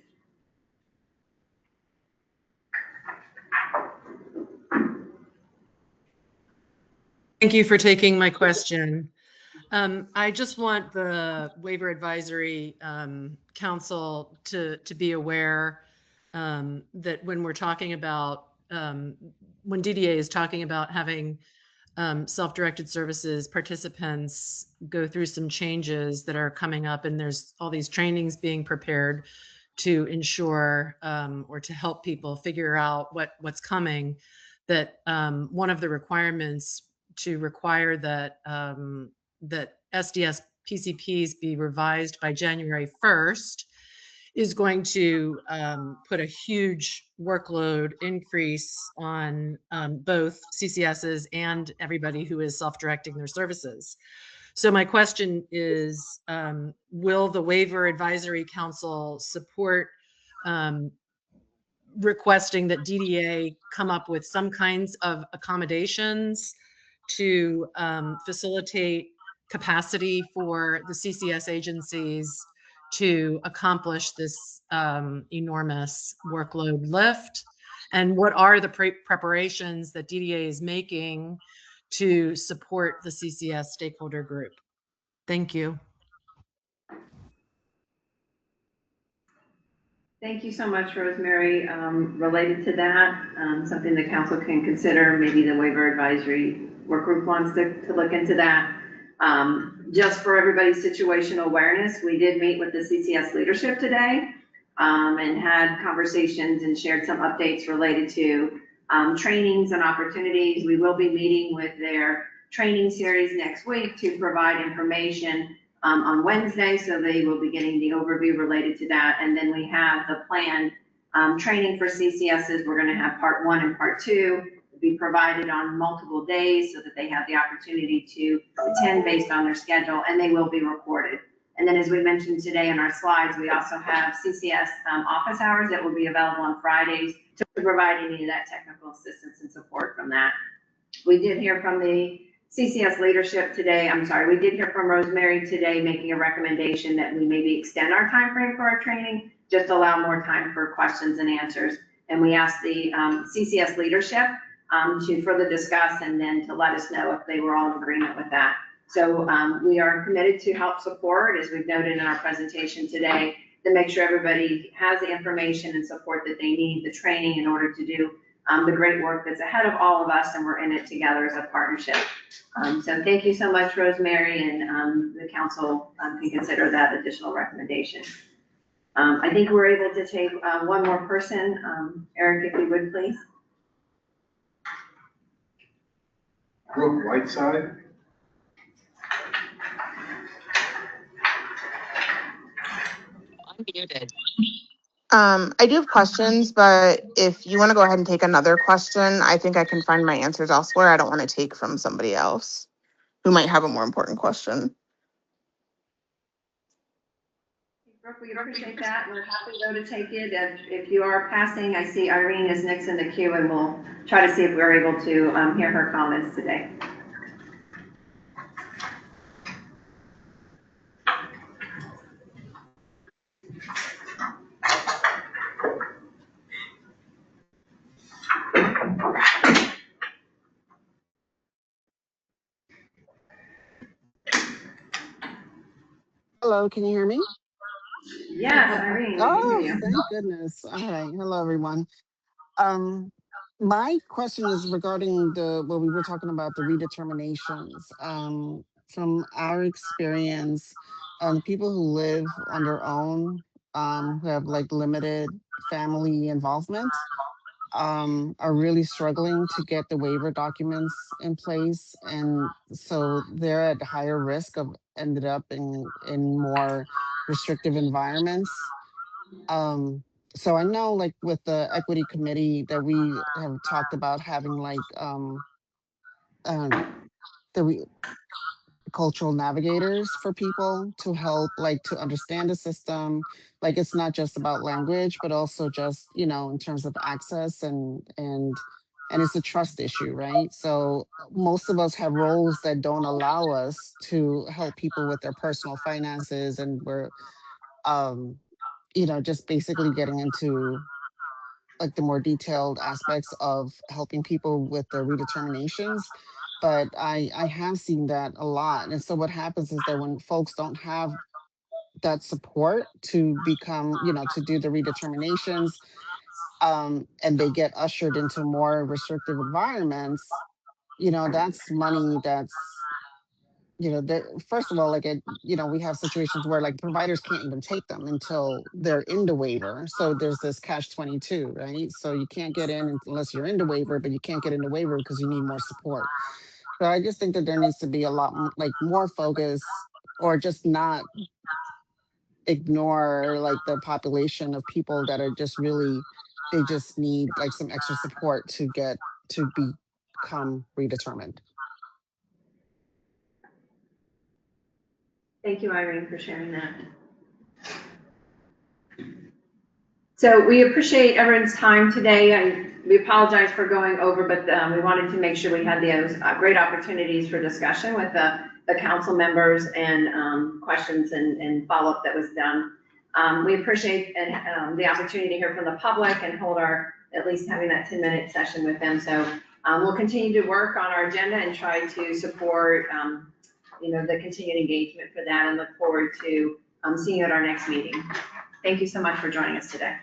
Thank you for taking my question. I just want the Waiver Advisory Council to be aware that when we're talking about, when DDA is talking about having self-directed services participants go through some changes that are coming up, and there's all these trainings being prepared to ensure or to help people figure out what's coming. that one of the requirements to require that that SDS PCPs be revised by January 1st is going to put a huge workload increase on both CCSs and everybody who is self-directing their services. So my question is, will the Waiver Advisory Council support requesting that DDA come up with some kinds of accommodations to facilitate capacity for the CCS agencies to accomplish this enormous workload lift? And what are the preparations that DDA is making to support the CCS stakeholder group? Thank you. Thank you so much, Rosemary. Related to that, something the council can consider, maybe the waiver advisory work group wants to look into that. Just for everybody's situational awareness, we did meet with the CCS leadership today and had conversations and shared some updates related to trainings and opportunities. We will be meeting with their training series next week to provide information on Wednesday, so they will be getting the overview related to that. And then we have the planned training for CCSs. We're going to have part 1 and part 2 be provided on multiple days so that they have the opportunity to attend based on their schedule, and they will be recorded. And then as we mentioned today in our slides, we also have CCS office hours that will be available on Fridays to provide any of that technical assistance and support from that. We did hear from the CCS leadership today. We did hear from Rosemary today making a recommendation that we maybe extend our time frame for our training, just allow more time for questions and answers. And we asked the CCS leadership to further discuss and then to let us know if they were all in agreement with that. So we are committed to help support, as we've noted in our presentation today, to make sure everybody has the information and support that they need, the training in order to do the great work that's ahead of all of us, and we're in it together as a partnership. So thank you so much, Rosemary, and the council can consider that additional recommendation. I think we're able to take one more person. Eric, if you would, please. Brooke Whiteside. Unmuted. I do have questions, but if you want to go ahead and take another question, I think I can find my answers elsewhere. I don't want to take from somebody else who might have a more important question. Brooke, we appreciate that. We're happy though to take it. If you are passing, I see Irene is next in the queue, and we'll try to see if we're able to hear her comments today. Hello, can you hear me? Yes, Irene, we can hear you. Thank goodness. All right. Hello, everyone. My question is regarding what we were talking about, the redeterminations. From our experience, the people who live on their own, who have like limited family involvement, are really struggling to get the waiver documents in place. And so they're at higher risk of ended up in more restrictive environments. So I know like with the equity committee that we have talked about having like the cultural navigators for people to help like to understand the system. Like it's not just about language, but also just, you know, in terms of access and it's a trust issue, right? So most of us have roles that don't allow us to help people with their personal finances, and we're you know, just basically getting into like the more detailed aspects of helping people with their redeterminations. But I have seen that a lot. And so what happens is that when folks don't have that support to become, you know, to do the redeterminations, and they get ushered into more restrictive environments, you know, that's money that's first of all, like we have situations where like providers can't even take them until they're into waiver. So there's this catch-22, right? So you can't get in unless you're into waiver, but you can't get into waiver because you need more support. So I just think that there needs to be a lot like more focus, or just not ignore like the population of people that are just really, they just need like some extra support to become redetermined. Thank you, Irene, for sharing that. So we appreciate everyone's time today. We apologize for going over, but we wanted to make sure we had those great opportunities for discussion with the council members and questions and follow-up that was done. We appreciate the opportunity to hear from the public and hold at least having that 10-minute session with them. So we'll continue to work on our agenda and try to support the continued engagement for that, and look forward to seeing you at our next meeting. Thank you so much for joining us today.